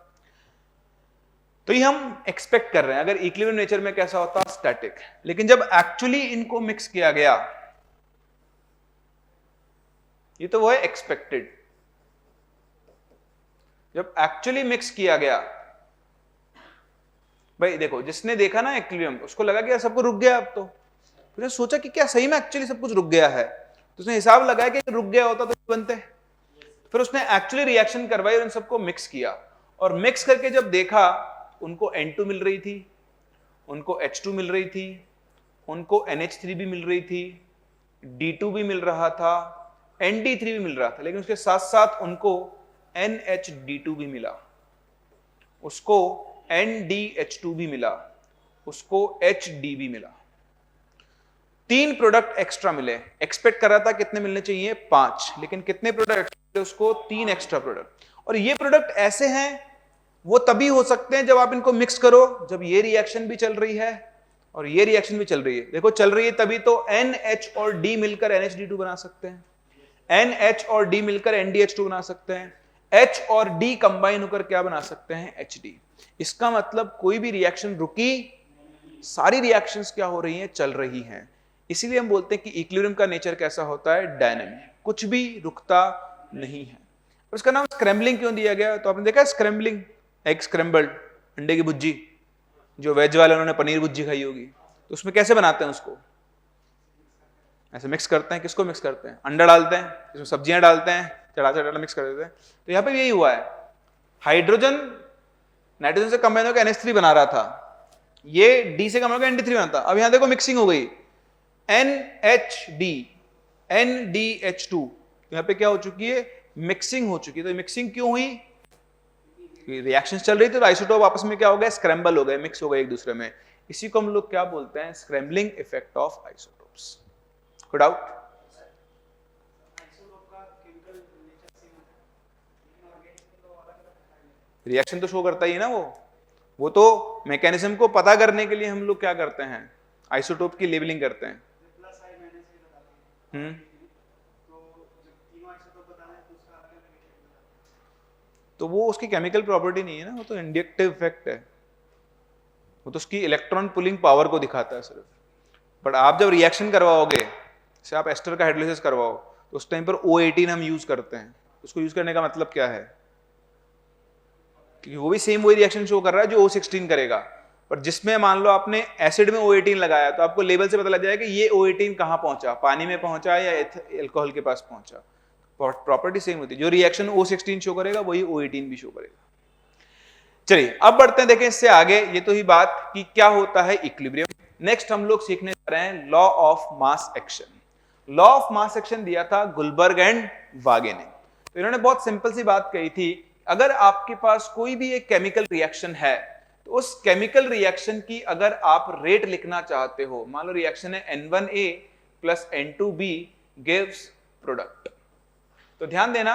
तो ये हम एक्सपेक्ट कर रहे हैं अगर इक्विलिब्रियम नेचर में कैसा होता? स्टैटिक। लेकिन जब एक्चुअली इनको मिक्स किया गया, ये तो वो है एक्सपेक्टेड। जब एक्चुअली मिक्स किया गया, भाई देखो, जिसने देखा ना इक्विलिब्रियम, उसको लगा कि यार सब कुछ रुक गया। अब तो उसने सोचा कि क्या सही में एक्चुअली सब कुछ रुक गया है, तो उसने हिसाब लगाया कि रुक गया होता तो बनते। फिर उसने एक्चुअली रिएक्शन करवाई और इन सबको मिक्स किया, और मिक्स करके जब देखा, उनको N2 मिल रही थी, उनको H2 मिल रही थी, उनको NH3 भी मिल रही थी, D2 भी मिल रहा था, ND3 भी मिल रहा था, लेकिन उसके साथ साथ उनको NHD2 भी मिला, उसको NDH2 भी मिला, उसको HD भी मिला। 3 प्रोडक्ट एक्स्ट्रा मिले। एक्सपेक्ट कर रहा था कितने मिलने चाहिए? 5, लेकिन कितने प्रोडक्ट उसको? 3 एक्स्ट्रा प्रोडक्ट। और ये प्रोडक्ट ऐसे हैं वो तभी हो सकते हैं जब आप इनको मिक्स करो, जब ये रिएक्शन भी चल रही है और ये रिएक्शन भी चल रही है। देखो चल रही है तभी तो NH और D मिलकर NH2 बना सकते हैं, NH और D मिलकर NDH2 बना सकते हैं, H और D कंबाइन होकर क्या बना सकते हैं, HD। इसका मतलब कोई भी रिएक्शन रुकी, सारी रिएक्शंस क्या हो रही हैं, चल रही हैं। इसीलिए हम बोलते हैं कि इक्विलिब्रियम का नेचर कैसा होता है, डायनामिक, कुछ भी रुकता नहीं है। उसका नाम स्क्रैम्बलिंग क्यों दिया गया? तो आपने देखा स्क्रैम्बलिंग, एग स्क्रैम्बल्ड, अंडे की भुज्जी, जो वेज वाले उन्होंने पनीर भुज्जी खाई होगी, तो उसमें कैसे बनाते हैं उसको, ऐसे मिक्स करते हैं। किसको मिक्स करते हैं? अंडा डालते हैं, इसमें सब्जियां डालते हैं, चढ़ा चढ़ा मिक्स कर देते हैं। तो यहाँ पे यही हुआ है, हाइड्रोजन नाइट्रोजन से कंबाइन होकर NH3 बना रहा था, ये D से कंबाइन होकर ND3 बना था। अब यहाँ देखो मिक्सिंग हो गई, NHD NDH2, यहाँ पे क्या हो चुकी है, मिक्सिंग हो चुकी है। तो मिक्सिंग क्यों हुई? रिएक्शंस चल रही थी तो आइसोटोप आपस में क्या हो गए, स्क्रैम्बल हो गए, मिक्स हो गए एक दूसरे में। इसी को हम लोग क्या बोलते हैं, स्क्रैम्बलिंग इफेक्ट ऑफ आइसोटोप्स। कोई डाउट? रिएक्शन तो शो करता ही है ना, वो तो मैकेनिज्म को पता करने के लिए हम लोग क्या करते हैं, आइसोटोप की लेबलिंग करते हैं। तो वो उसकी केमिकल प्रॉपर्टी नहीं है ना, वो तो इंडक्टिव इफेक्ट है, वो तो उसकी इलेक्ट्रॉन पुलिंग पावर को दिखाता है सिर्फ। बट आप जब रिएक्शन करवाओगे, जैसे आप एस्टर का हाइड्रोलिसिस करवाओ, तो उस टाइम पर O18 हम यूज करते हैं। उसको यूज करने का मतलब क्या है, क्योंकि वो भी सेम वही रिएक्शन शो कर रहा है जो O16 करेगा, पर जिसमें मान लो आपने एसिड में O18 लगाया, तो आपको लेवल से पता लग जाएगा कि ये O18 कहां पहुंचा, पानी में पहुंचा या एल्कोहल के पास पहुंचा। प्रॉपर्टी सेम होती है, जो रिएक्शन O16 शो करेगा वही O18 भी शो करेगा। चलिए अब बढ़ते हैं, देखें इससे आगे। ये तो ही बात कि क्या होता है इक्विलिब्रियम। नेक्स्ट हम लोग सीखने जा रहे हैं law of mass action. Law of mass action दिया था गुलबर्ग एंड वागे ने। तो इन्होंने बहुत सिंपल सी बात कही थी, अगर आपके पास कोई भी एक केमिकल रिएक्शन है, तो उस केमिकल रिएक्शन की अगर आप रेट लिखना चाहते हो, मान लो रिएक्शन है N1A plus N2B gives product, तो ध्यान देना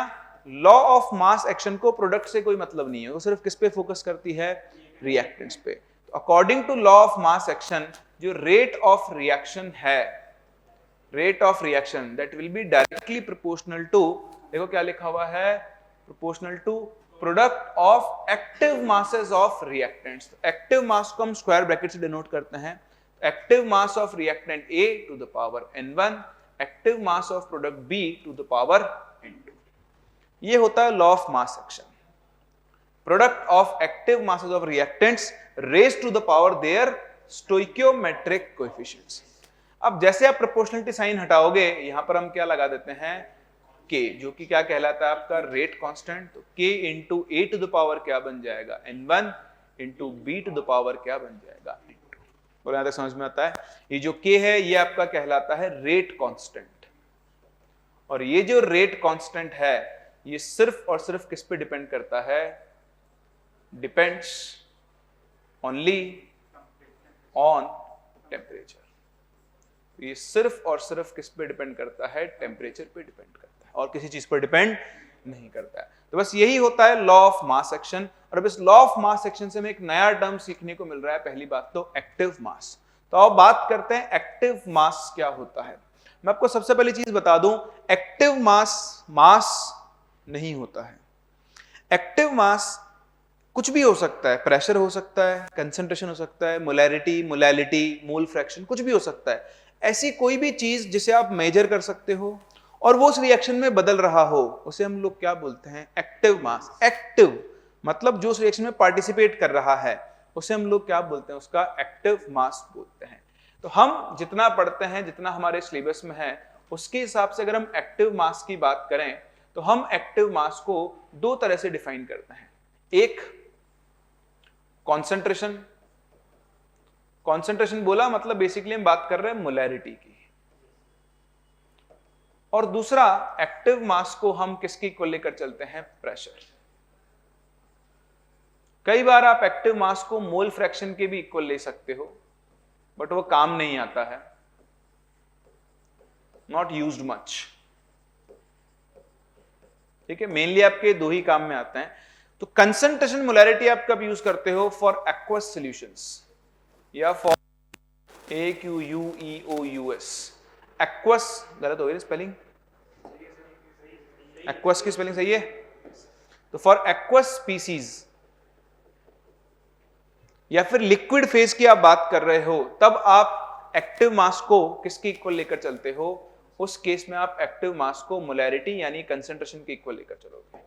लॉ ऑफ मास एक्शन को प्रोडक्ट से कोई मतलब नहीं है, वो सिर्फ किस पे फोकस करती है, रिएक्टेंट्स पे। तो according to law of mass action, जो रेट ऑफ रिएक्शन है, rate of reaction that will be directly proportional to, देखो क्या लिखा हुआ है, proportional to product of active masses of reactants. Active mass को हम स्क्वायर ब्रैकेट से डिनोट करते हैं, active mass of reactant A to the power N1, active mass of product B to the power N2। ये होता है law of mass action, product of active masses of reactants raised to the power their stoichiometric coefficients. अब जैसे आप proportionality sign हटाओगे, यहां पर हम क्या लगा देते हैं, K, जो कि क्या कहलाता है आपका रेट कांस्टेंट। तो K into A to the power क्या बन जाएगा, N1 into B to the power क्या बन जाएगा, N2। और यहां तक समझ में आता है, ये जो K है ये आपका कहलाता है रेट कांस्टेंट, और ये जो रेट कांस्टेंट है ये सिर्फ और सिर्फ किस पे डिपेंड करता है, डिपेंड्स ओनली ऑन टेम्परेचर। ये सिर्फ और सिर्फ किस पे डिपेंड करता है, टेम्परेचर पे डिपेंड करता है, और किसी चीज पर डिपेंड नहीं करता है। तो बस यही होता है लॉ ऑफ मास एक्शन। और अब इस लॉ ऑफ मास एक्शन से हमें एक नया टर्म सीखने को मिल रहा है। पहली बात तो एक्टिव मास। तो अब बात करते हैं एक्टिव मास क्या होता है। मैं आपको सबसे पहली चीज बता दूं, एक्टिव मास मास नहीं होता है। एक्टिव मास कुछ भी हो सकता है, प्रेशर हो सकता है, कंसंट्रेशन हो सकता है, मोलैरिटी, मोलैलिटी, मोल फ्रैक्शन, कुछ भी हो सकता है। ऐसी कोई भी चीज जिसे आप मेजर कर सकते हो और वो उस रिएक्शन में बदल रहा हो, उसे हम लोग क्या बोलते हैं, एक्टिव मास। एक्टिव मतलब जो उस रिएक्शन में पार्टिसिपेट कर रहा है, उसे हम लोग क्या बोलते हैं, उसका एक्टिव मास बोलते हैं। तो हम जितना पढ़ते हैं, जितना हमारे सिलेबस में है, उसके हिसाब से अगर हम एक्टिव मास की बात करें तो हम एक्टिव मास को दो तरह से डिफाइन करते हैं। एक कॉन्सेंट्रेशन, कॉन्सेंट्रेशन बोला मतलब बेसिकली हम बात कर रहे हैं मोलैरिटी की, और दूसरा एक्टिव मास को हम किसकी को लेकर चलते हैं, प्रेशर। कई बार आप एक्टिव मास को मोल फ्रैक्शन के भी इक्वल ले सकते हो, बट वो काम नहीं आता है, नॉट यूज्ड मच। ठीक है, मेनली आपके दो ही काम में आते हैं। तो कंसंट्रेशन मोलैरिटी आप कब यूज करते हो? फॉर एक्वस सॉल्यूशंस या फॉर AQUEOUS। एक्वस गलत हो गई स्पेलिंग, एक्वस की स्पेलिंग सही है। तो फॉर एक्वस स्पीसीज या फिर लिक्विड फेज की आप बात कर रहे हो, तब आप एक्टिव मास को किसके इक्वल लेकर चलते हो? उस केस में आप एक्टिव मास को मोलैरिटी यानी कंसंट्रेशन के इक्वल लेकर चलोगे।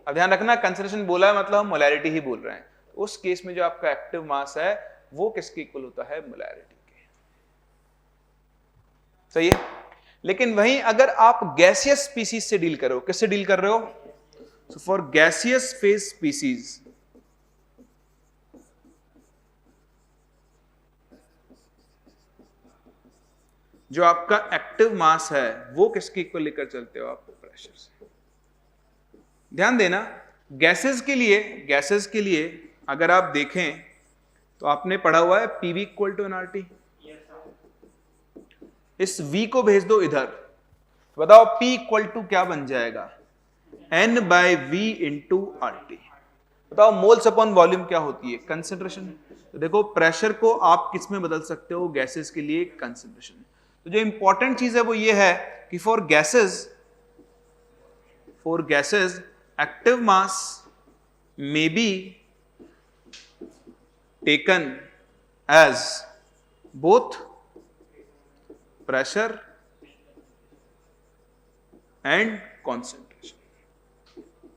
अब ध्यान रखना, कंसंट्रेशन बोला है मतलब हम मोलैरिटी ही बोल रहे हैं। उस केस में जो आपका एक्टिव मास है वो किसके इक्वल होता है? मोलैरिटी के। सही है। लेकिन वहीं अगर आप गैसियस स्पीसीज से डील करो, किससे डील कर रहे हो? So for gaseous phase species जो आपका एक्टिव मास है वो किसके इक्वल लेकर चलते हो? आप प्रेशर से। ध्यान देना, गैसेस के लिए अगर आप देखें तो आपने पढ़ा हुआ है PV इक्वल टू nRT। इस V को भेज दो इधर, बताओ P इक्वल टू क्या बन जाएगा? N/V into RT। बताओ मोल्स अपॉन वॉल्यूम क्या होती है? कंसंट्रेशन। तो देखो प्रेशर को आप किस में बदल सकते हो? गैसेस के लिए कंसंट्रेशन। तो जो इंपॉर्टेंट चीज है वो ये है कि for gases active mass may be taken as both pressure and concentration.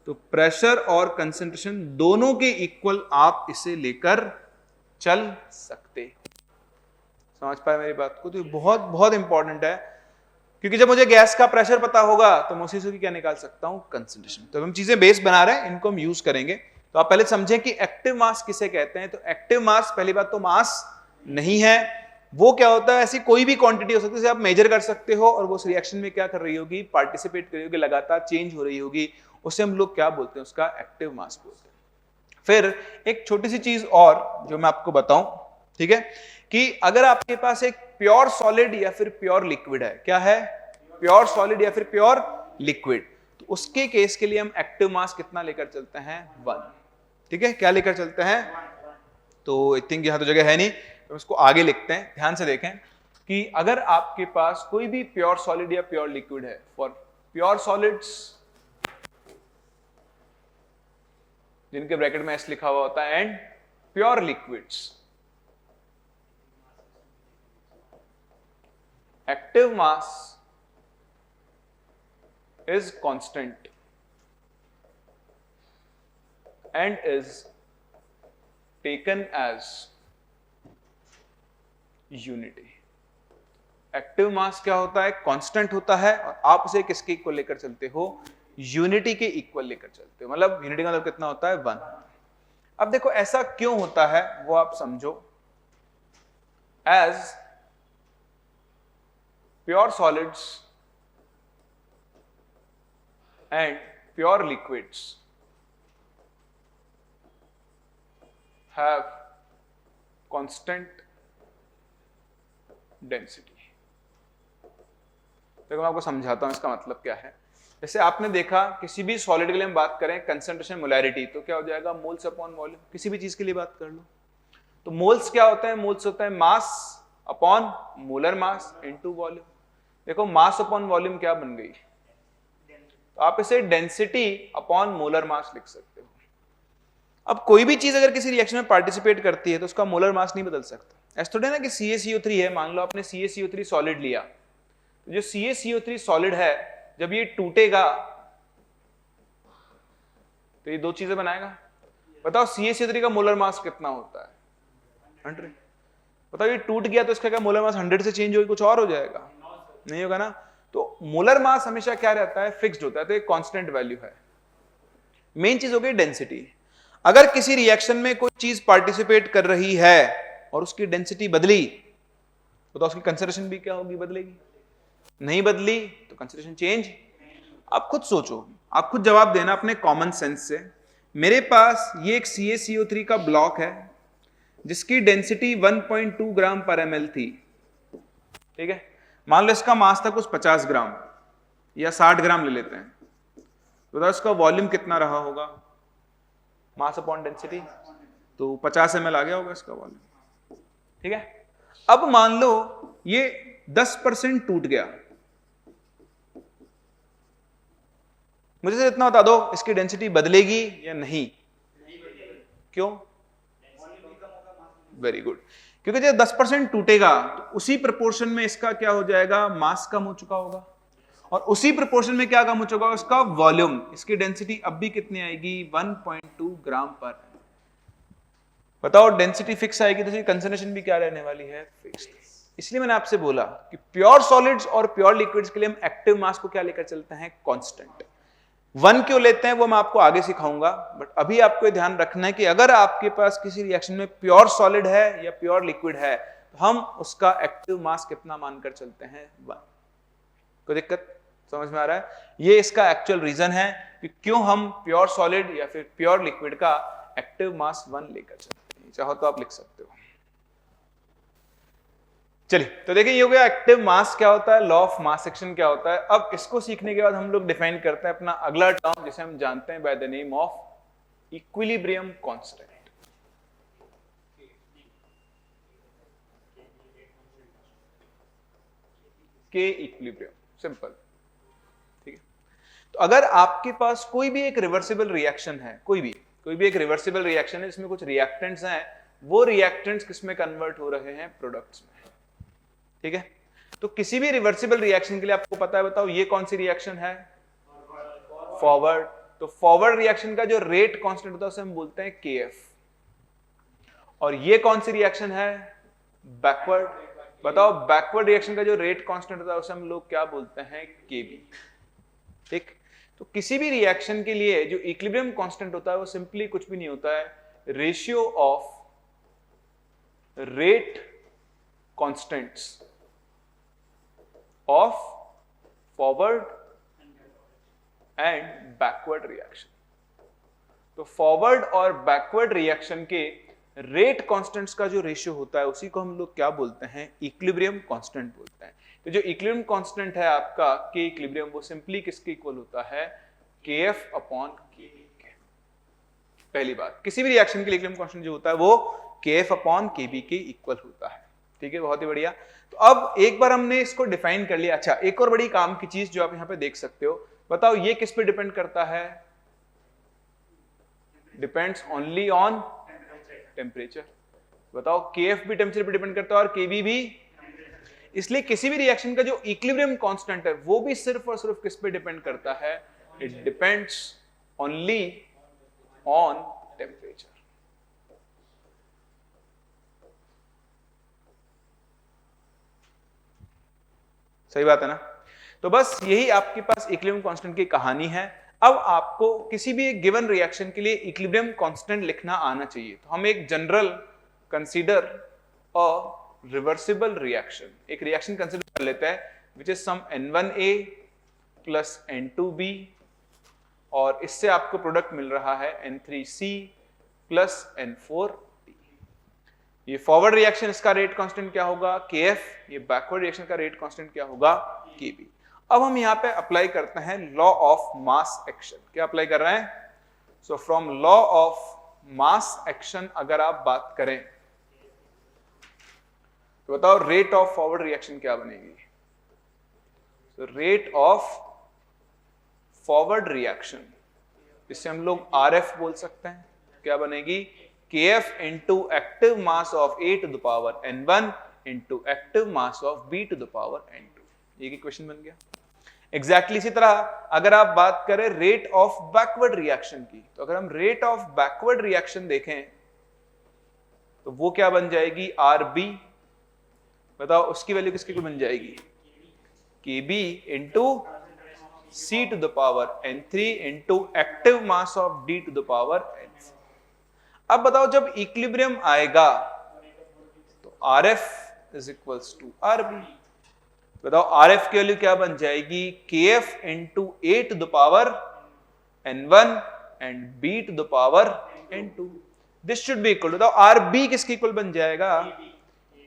तो प्रेशर और कंसंट्रेशन दोनों के इक्वल आप इसे लेकर चल सकते। समझ पाए मेरी बात को? तो बहुत बहुत इंपॉर्टेंट है, क्योंकि जब मुझे गैस का प्रेशर पता होगा तो मैं उसी से क्या निकाल सकता हूं? कंसंट्रेशन। तो हम चीजें बेस बना रहे हैं, इनको हम यूज करेंगे। तो आप पहले समझें कि एक्टिव मास किसे कहते हैं। तो एक्टिव मास पहली बात तो मास नहीं है, वो क्या होता है? ऐसी कोई भी क्वांटिटी हो सकती है जिसे आप मेजर कर सकते हो और वो उस रिएक्शन में क्या कर रही होगी? पार्टिसिपेट कर रही होगी, लगातार चेंज हो रही होगी। उसे हम लोग क्या बोलते हैं? उसका एक्टिव मास बोलते हैं। फिर एक छोटी सी चीज और जो मैं आपको बताऊं, ठीक है, कि अगर आपके पास एक प्योर सॉलिड या फिर प्योर लिक्विड है, क्या है? प्योर सॉलिड या फिर प्योर लिक्विड, तो उसके केस के लिए हम एक्टिव मास कितना लेकर चलते हैं? 1। ठीक है, क्या लेकर चलते हैं? तो आई थिंक यहां तो जगह है नहीं, तो इसको आगे लिखते हैं। ध्यान से देखें कि अगर आपके पास कोई भी प्योर सॉलिड या प्योर लिक्विड है, फॉर प्योर सॉलिड्स जिनके ब्रैकेट में एस लिखा हुआ होता है, and pure liquids, active mass is constant and is taken as unity। Active mass क्या होता है? कांस्टेंट होता है, और आप उसे किसके इक्वल लेकर चलते हो? यूनिटी के इक्वल लेकर चलते हो। मतलब यूनिटी का मतलब कितना होता है? 1। अब देखो ऐसा क्यों होता है वो आप समझो। As pure solids and pure liquids have constant density। देखो मैं आपको समझाता हूं इसका मतलब क्या है। जैसे आपने देखा किसी भी सॉलिड के लिए हम बात करें कंसंट्रेशन मोलैरिटी, तो क्या हो जाएगा? Moles upon volume. किसी भी चीज के लिए बात कर लो तो मोल्स क्या होता है? मोल्स होता है mass upon molar mass into volume. देखो मास अपॉन वॉल्यूम क्या बन गई? तो आप इसे डेंसिटी अपॉन मोलर मास लिख सकते हो। अब कोई भी चीज अगर किसी रिएक्शन में पार्टिसिपेट करती है तो उसका मोलर मास नहीं बदल सकता। ऐसा थोड़ा ना कि CaCO3 है, मान लो आपने CaCO3 सॉलिड लिया, तो जो CaCO3 सॉलिड है जब ये टूटेगा तो ये दो चीजें बनाएगा। बताओ CaCO3 का मोलर मास कितना होता है? 100। बताओ ये टूट गया तो इसका क्या मोलर मास 100 से चेंज होगा? कुछ और हो जाएगा? नहीं होगा ना। तो मोलर मास हमेशा क्या रहता है? फिक्स्ड होता है, तो एक कांस्टेंट वैल्यू है। मेन चीज हो गई डेंसिटी। अगर किसी रिएक्शन में कोई चीज पार्टिसिपेट कर रही है और उसकी डेंसिटी बदली तो उसकी कंसंट्रेशन भी क्या होगी? बदलेगी। नहीं बदली तो कंसंट्रेशन चेंज। आप खुद सोचो, आप खुद जवाब देना अपने कॉमन सेंस से। मेरे पास ये एक CaCO3 का ब्लॉक है जिसकी डेंसिटी 1.2 ग्राम पर ml थी। ठीक है, मान लो इसका मास था कुछ 50 ग्राम या 60 ग्राम ले लेते हैं, तो बताओ इसका वॉल्यूम कितना रहा होगा? मास अपॉन डेंसिटी, तो 50 ml आ गया होगा इसका वॉल्यूम। ठीक है, अब मान लो ये 10% टूट गया, मुझे सिर्फ इतना बता दो इसकी डेंसिटी बदलेगी या नहीं? क्यों? वेरी गुड, क्योंकि जब 10% टूटेगा तो उसी प्रोपोर्शन में इसका क्या हो जाएगा, मास कम हो चुका होगा, और उसी प्रोपोर्शन में क्या कम हो चुका होगा, उसका वॉल्यूम। इसकी डेंसिटी अब भी कितनी आएगी, 1.2 ग्राम पर। बताओ डेंसिटी फिक्स आएगी तो कंसंट्रेशन भी क्या रहने वाली है, फिक्स्ड। इसलिए मैंने आपसे बोला कि प्योर सॉलिड्स और प्योर लिक्विड्स के लिए हम एक्टिव मास को क्या लेकर चलते हैं, कांस्टेंट। 1 क्यों लेते हैं वो मैं आपको आगे सिखाऊंगा, बट अभी आपको ध्यान रखना है कि अगर आपके पास किसी रिएक्शन में प्योर सॉलिड है या प्योर लिक्विड है तो हम उसका एक्टिव मास कितना मानकर चलते हैं, 1। कोई दिक्कत समझ में आ रहा है? ये इसका एक्चुअल रीजन है कि क्यों हम प्योर सॉलिड या फिर प्योर लिक्विड का एक्टिव मास 1 लेकर चलते हैं। चाहो तो आप लिख सकते हो। चलिए, तो देखिए ये हो गया एक्टिव मास क्या होता है, लॉ ऑफ मास एक्शन क्या होता है। अब इसको सीखने के बाद हम लोग डिफाइन करते हैं अपना अगला टर्म जिसे हम जानते हैं by the name of equilibrium constant. के इक्विलिब्रियम, सिंपल। ठीक है, तो अगर आपके पास कोई भी एक रिवर्सिबल रिएक्शन है, कोई भी एक रिवर्सिबल रिएक्शन है जिसमें कुछ रिएक्टेंट्स हैं, वो रिएक्टेंट्स किसमें कन्वर्ट हो रहे हैं, प्रोडक्ट्स में। ठीक है, तो किसी भी रिवर्सिबल रिएक्शन के लिए आपको पता है, बताओ ये कौन सी रिएक्शन है, फॉरवर्ड। तो फॉरवर्ड रिएक्शन का जो रेट कांस्टेंट होता है उसे हम बोलते हैं केएफ। और ये कौन सी रिएक्शन है, बैकवर्ड। बताओ बैकवर्ड रिएक्शन का जो रेट कांस्टेंट होता है उसे हम लोग क्या बोलते हैं, केबी। ठीक, तो किसी भी रिएक्शन के लिए जो इक्विलिब्रियम कांस्टेंट होता है वो सिंपली कुछ भी नहीं होता है, ratio of rate constants of forward and backward reaction. तो फॉरवर्ड और बैकवर्ड रिएक्शन के रेट कांस्टेंट्स का जो रेशियो होता है उसी को हम लोग क्या बोलते हैं, इक्विलिब्रियम कांस्टेंट बोलते हैं। तो जो इक्विलिब्रियम कांस्टेंट है आपका के इक्विलिब्रियम, वो सिंपली किसके इक्वल होता है, केएफ अपॉन के। पहली बात, किसी भी रिएक्शन के लिए इक्विलिब्रियम कांस्टेंट जो होता है वो केएफ अपॉन केबी के इक्वल होता है। ठीक है, बहुत ही बढ़िया। तो अब एक बार हमने इसको डिफाइन कर लिया। अच्छा, एक और बड़ी काम की चीज जो आप यहां पे देख सकते हो, बताओ ये किस पे डिपेंड करता है, डिपेंड्स ओनली ऑन टेम्परेचर। बताओ केएफ भी टेम्परेचर पे डिपेंड करता है और केबी भी। इसलिए किसी भी रिएक्शन का जो इक्विलिब्रियम कांस्टेंट है वो भी सिर्फ और सिर्फ किस पे डिपेंड करता है, it depends only on temperature. सही बात है ना? तो बस यही आपके पास इक्विलिब्रियम कांस्टेंट की कहानी है। अब आपको किसी भी एक गिवन रिएक्शन के लिए इक्विलिब्रियम कांस्टेंट लिखना आना चाहिए। तो हम एक general consider a reversible reaction, एक रिएक्शन कंसीडर कर लेते हैं which is some N1A plus N2B, और इससे आपको प्रोडक्ट मिल रहा है N3C प्लस N4D। ये फॉरवर्ड रिएक्शन, इसका रेट कांस्टेंट क्या होगा, KF। ये बैकवर्ड रिएक्शन का रेट कांस्टेंट क्या होगा, KB। अब हम यहां पे अप्लाई करते हैं लॉ ऑफ मास एक्शन। क्या अप्लाई कर रहे हैं, so from law of mass action अगर आप बात करें तो बताओ रेट ऑफ फॉरवर्ड रिएक्शन क्या बनेगी। तो रेट ऑफ फॉरवर्ड रिएक्शन, इससे हम लोग RF बोल सकते हैं, क्या बनेगी, KF into active mass of A to the power N1 into active mass of B to the power N2। ये इक्वेशन बन गया। एग्जैक्टली इसी तरह अगर आप बात करें रेट ऑफ बैकवर्ड रिएक्शन की, तो अगर हम रेट ऑफ बैकवर्ड रिएक्शन देखें तो वो क्या बन जाएगी, RB। बताओ उसकी वैल्यू किसकी बन जाएगी, KB into C to the power N3 into active mass of D to the power N4। अब बताओ जब इक्विलिब्रियम आएगा तो RF is equals to RB। बताओ RF की वैल्यू क्या बन जाएगी, KF into A to the power N1 and B to the power N2। This should be equal to, बताओ RB किसके इक्वल बन जाएगा,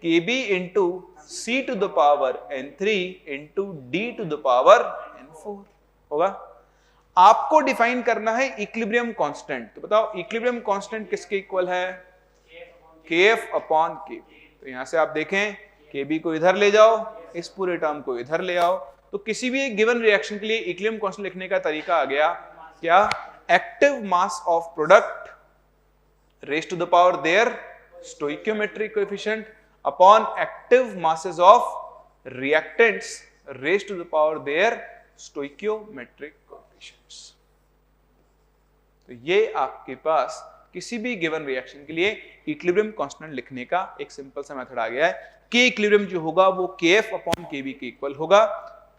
KB into C to the power N3 into D to the power N4 होगा। आपको define करना है equilibrium constant. तो बताओ इक्विलिब्रियम कांस्टेंट किसके इक्वल है? kf upon kb। तो यहां से आप देखें kb को इधर ले जाओ, इस पूरे टर्म को इधर ले आओ, तो किसी भी गिवन रिएक्शन के लिए इक्विलिब्रियम कांस्टेंट लिखने का तरीका आ गया क्या? Active mass of product raise to the power their stoichiometric coefficient upon active masses of reactants raise to the power their stoichiometric coefficients. तो ये आपके पास किसी भी गिवन रिएक्शन के लिए इक्विलिब्रियम कांस्टेंट लिखने का एक सिंपल सा मेथड आ गया है। के इक्विलिब्रियम जो होगा वो kf अपॉन kb के इक्वल होगा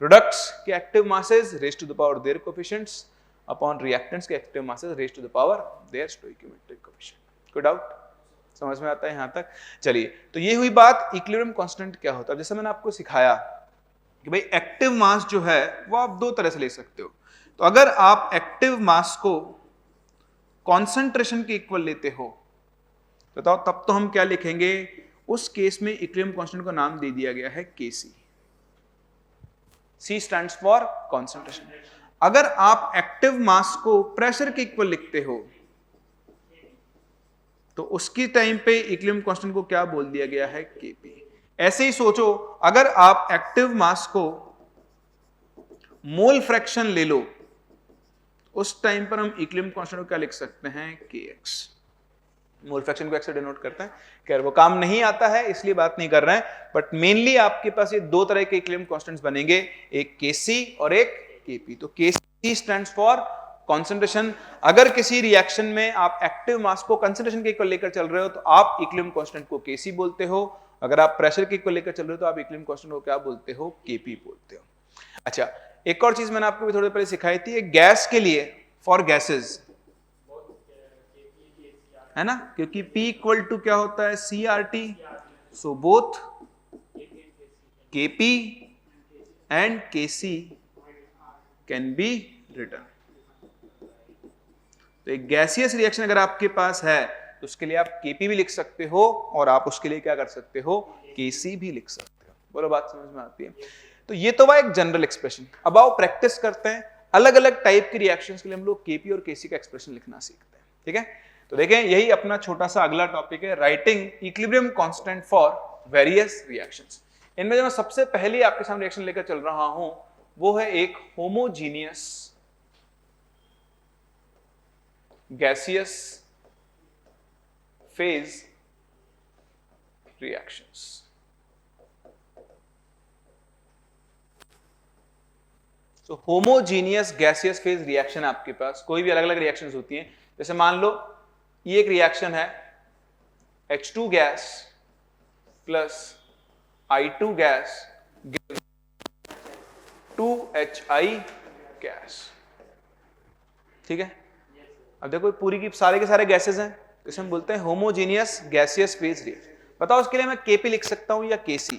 प्रोडक्ट्स के active masses raise to the power their coefficients upon reactants के active masses raise to the power their stoichiometric coefficient. कोई डाउट समझ में आता है यहां तक? चलिए, तो ये हुई बात इक्विलिब्रियम कांस्टेंट क्या होता है। जैसे मैंने आपको सिखाया कि भाई एक्टिव मास जो है वो आप दो तरह से ले सकते हो। तो अगर आप एक्टिव मास को कॉन्सेंट्रेशन के इक्वल लेते हो, बताओ तब तो हम क्या लिखेंगे? उस केस में इक्विलिब्रियम कांस्टेंट को नाम दे दिया गया है Kc। C stands for concentration. अगर आप एक्टिव मास को प्रेशर के इक्वल लिखते हो तो उसकी टाइम पे इक्विलिब्रियम कांस्टेंट को क्या बोल दिया गया है? Kp। ऐसे ही सोचो, अगर आप एक्टिव मास को मोल फ्रैक्शन ले लो, उस टाइम पर हम इक्विलिब्रियम कांस्टेंट को क्या लिख सकते हैं? Kx। मोल फ्रैक्शन को x से डिनोट करते हैं। खैर वो काम नहीं आता है इसलिए बात नहीं कर रहे हैं, बट मेनली आपके पास ये दो तरह के इक्विलिब्रियम कांस्टेंट्स बनेंगे, एक Kc और एक Kp। तो Kc स्टैंड्स फॉर कॉन्सेंट्रेशन। अगर किसी रिएक्शन में आप एक्टिव मास को कंसंट्रेशन के इक्वल लेकर चल रहे हो तो आप इक्विलिब्रियम कांस्टेंट को Kc बोलते हो। अगर आप प्रेशर के इक्वल लेकर चल रहे हो तो आप इक्विलिब्रियम कांस्टेंट को क्या बोलते हो? Kp बोलते हो। अच्छा, एक और चीज मैंने आपको भी थोड़ी पहले सिखाई थी, गैस के लिए फॉर गैसेस है ना, क्योंकि P इक्वल टू क्या होता है? CRT। So both Kp and Kc can be written. तो एक गैसियस रिएक्शन अगर आपके पास है तो उसके लिए आप Kp भी लिख सकते हो और आप उसके लिए क्या कर सकते हो? Kc भी लिख सकते हो। बोलो बात समझ में आती है? तो ये तो वह एक जनरल एक्सप्रेशन। अब आओ प्रैक्टिस करते हैं, अलग अलग टाइप के रिएक्शंस के लिए हम लोग Kp और Kc का एक्सप्रेशन लिखना सीखते हैं। ठीक है, तो देखें यही अपना छोटा सा अगला टॉपिक है, writing equilibrium constant for various reactions. इनमें जो मैं सबसे पहले आपके सामने रिएक्शन लेकर चल रहा हूं वो है एक होमोजीनियस गैसियस फेज रिएक्शंस। तो होमोजीनियस गैसियस फेज रिएक्शन आपके पास कोई भी अलग अलग रिएक्शंस होती हैं। जैसे मान लो ये एक रिएक्शन है H2 gas plus I2 gas 2HI gas. ठीक है, अब देखो पूरी की सारे के सारे गैसेस हैं, इसे हम बोलते हैं होमोजीनियस गैसियस फेज रिएक्शन। बताओ उसके लिए मैं Kp लिख सकता हूं या Kc?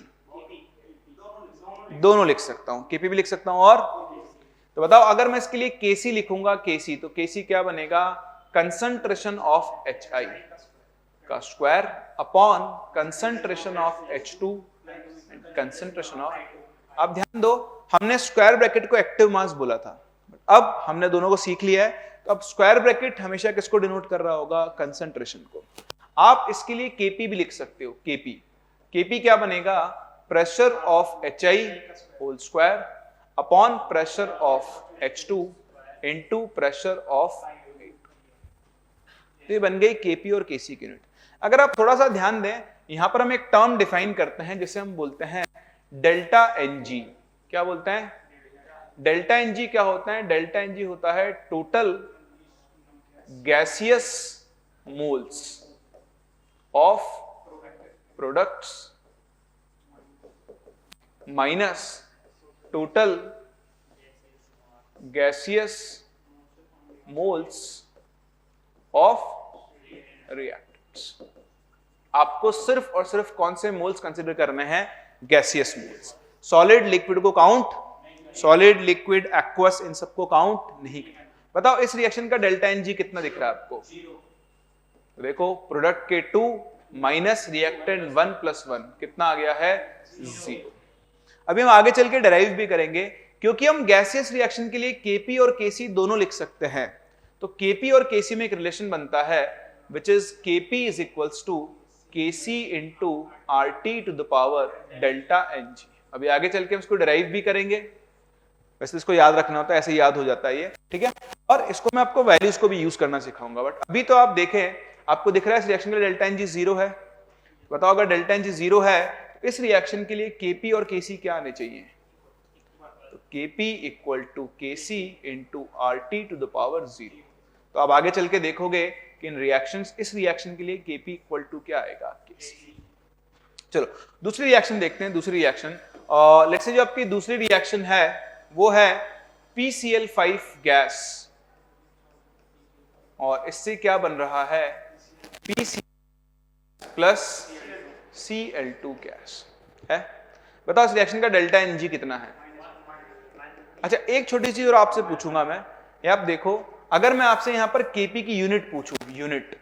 दोनों लिख सकता हूं, Kp भी लिख सकता हूं। और तो बताओ अगर मैं इसके लिए Kc लिखूंगा Kc, तो Kc क्या बनेगा? कंसंट्रेशन ऑफ HI का square upon concentration of H2 and concentration of. अब ध्यान दो, हमने स्क्वायर ब्रैकेट को एक्टिव मास बोला था, अब हमने दोनों को सीख लिया है। तो अब स्क्वायर ब्रैकेट हमेशा किसको डिनोट कर रहा होगा? कंसंट्रेशन को। आप इसके लिए Kp भी लिख सकते हो। Kp क्या बनेगा? Pressure of HI whole square upon pressure of H2 into pressure of. तो ये बन गई Kp और Kc की यूनिट। अगर आप थोड़ा सा ध्यान दें, यहां पर हम एक टर्म डिफाइन करते हैं जिसे हम बोलते हैं डेल्टा Ng। क्या बोलते हैं? डेल्टा Ng क्या होता है? डेल्टा Ng होता है total gaseous moles of products minus total gaseous moles of reactants. आपको सिर्फ और सिर्फ कौन से मोल्स कंसीडर करने हैं? Gaseous moles. सॉलिड लिक्विड को काउंट, सॉलिड लिक्विड एक्वस इन सबको काउंट नहीं करना। बताओ इस रिएक्शन का डेल्टा Ng कितना दिख रहा है आपको? तो देखो प्रोडक्ट के 2 माइनस रिएक्टेंट 1 प्लस 1 कितना आ गया है? 0। अभी हम आगे चल के डेराइव भी करेंगे क्योंकि हम गैसियस रिएक्शन के लिए Kp और Kc दोनों लिख सकते हैं, तो Kp और Kc में एक रिलेशन बनता है which is Kp is equals to Kc into RT to the power delta Ng। अभी आगे चल के हम इसको डिराइव भी करेंगे, वैसे इसको याद रखना होता है, ऐसे याद हो जाता है ये, ठीक है। और इसको मैं आपको वैल्यूज को भी यूज करना सिखाऊंगा, बट अभी तो आप देखें, आपको दिख रहा है इस रिएक्शन के लिए डेल्टा Ng 0 है। बताओ अगर डेल्टा Ng 0 है तो इस रिएक्शन के लिए Kp और Kc क्या आने चाहिए? तो Kp equal to Kc into RT to the power 0। तो आप आगे चल के देखोगे कि इन रिएक्शंस, इस रिएक्शन के लिए Kp इक्वल टू क्या आएगा? Kc। चलो दूसरी रिएक्शन देखते हैं। दूसरी रिएक्शन लेट्स से जो आपकी दूसरी रिएक्शन है वो है PCl5 गैस, और इससे क्या बन रहा है? PC प्लस Cl2 गैस है। बताओ इस रिएक्शन का डेल्टा Ng कितना है? अच्छा एक छोटी चीज और आपसे पूछूंगा मैं, ये आप देखो, अगर मैं आपसे यहां पर Kp की यूनिट पूछूं, यूनिट,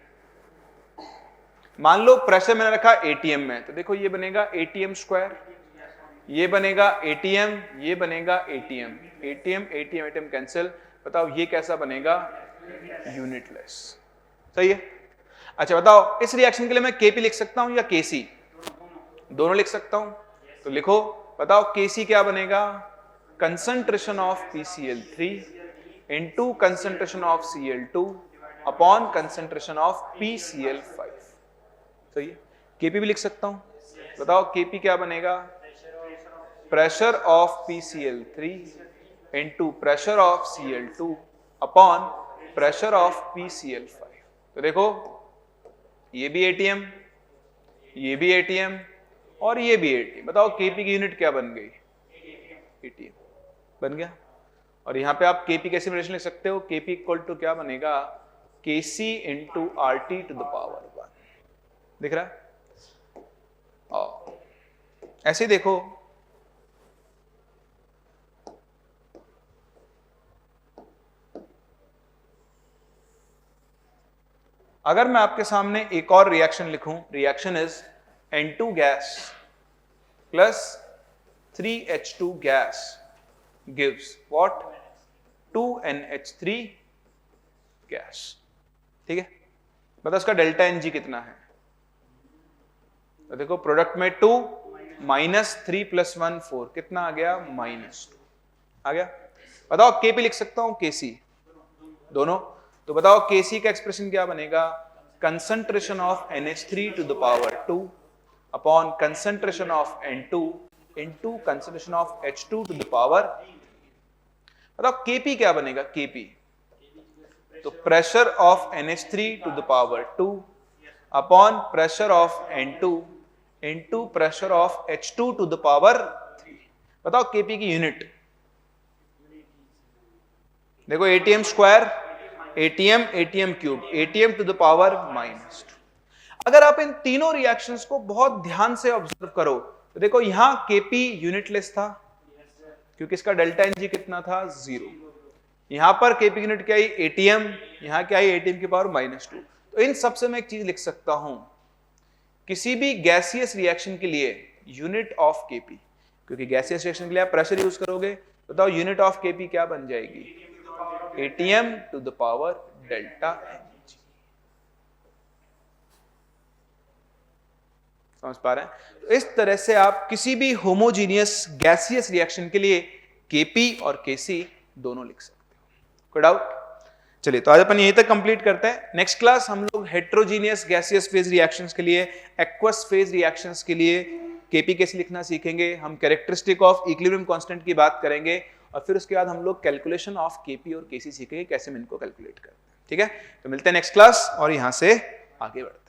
मान लो प्रेशर मैंने रखा ATM में, तो देखो ये बनेगा ATM स्क्वायर, ये बनेगा ATM, ये बनेगा ATM, ATM ATM ATM cancel. बताओ ये कैसा बनेगा? यूनिटलेस। सही है। अच्छा बताओ इस रिएक्शन के लिए मैं Kp लिख सकता हूं या Kc? दोनों लिख सकता हूं, तो लिखो। बताओ Kc क्या बनेगा? Concentration of PCl3 into concentration of Cl2 upon concentration of PCl5। सही है। Kp भी लिख सकता हूं। बताओ Kp क्या बनेगा? Pressure of PCl3 into pressure of Cl2 upon pressure of PCl5। तो देखो ये भी ATM, ये भी ATM और ये भी ATM। बताओ Kp की यूनिट क्या बन गई? ATM बन गया। और यहां पे आप Kp कैसे रिलेशन लिख सकते हो? Kp इक्वल टू क्या बनेगा? Kc into RT to the power 1। दिख रहा है? ऐसे देखो, अगर मैं आपके सामने एक और रिएक्शन लिखूं, reaction is N2 gas plus 3H2 gas gives what? 2NH3 gas. ठीक है। बताओ इसका डेल्टा Ng कितना है? तो देखो प्रोडक्ट में 2 माइनस 3 प्लस 1 4, कितना आ गया? -2 आ गया। बताओ Kp लिख सकता हूं Kc? दोनों। तो बताओ Kc का एक्सप्रेशन क्या बनेगा? Concentration of NH3 to the power 2 upon concentration of N2 into concentration of H2 to the power. बताओ Kp क्या बनेगा? Kp तो pressure of NH3 to the power 2 upon pressure of N2 into pressure of H2 to the power 3। बताओ Kp की unit. देखो ATM square, ATM ATM cube, ATM to the power -2। अगर आप इन तीनों रिएक्शंस को बहुत ध्यान से ऑब्जर्व करो तो देखो यहां Kp यूनिटलेस था क्योंकि इसका डेल्टा Ng कितना था? 0। यहां पर Kp यूनिट क्या आई? ATM। यहां क्या आई? ATM की पावर -2। तो इन सब से मैं एक चीज लिख सकता हूं, किसी भी गैसियस रिएक्शन के लिए यूनिट ऑफ Kp, क्योंकि गैसियस रिएक्शन के लिए आप प्रेशर यूज करोगे, बताओ यूनिट ऑफ Kp क्या बन जाएगी? ATM to the power delta Ng। समझ पा रहे हैं? तो इस तरह से आप किसी भी होमोजीनियस गैसियस रिएक्शन के लिए Kp और Kc दोनों लिख सकते हो। कोई डाउट? चलिए तो आज अपन यहीं तक कंप्लीट करते हैं। नेक्स्ट क्लास हम लोग हेट्रोजीनियस गैसियस फेज रिएक्शंस के लिए, एक्वस फेज रिएक्शंस के लिए Kp कैसे लिखना सीखेंगे। हम कैरेक्टरिस्टिक ऑफ इक्विलिब्रियम कांस्टेंट की बात करेंगे और फिर उसके बाद हम लोग कैलकुलेशन ऑफ Kp और Kc सीखेंगे, कैसे हम इनको कैलकुलेट करते हैं। ठीक है, तो मिलते हैं नेक्स्ट क्लास और यहां से आगे बढ़ते हैं।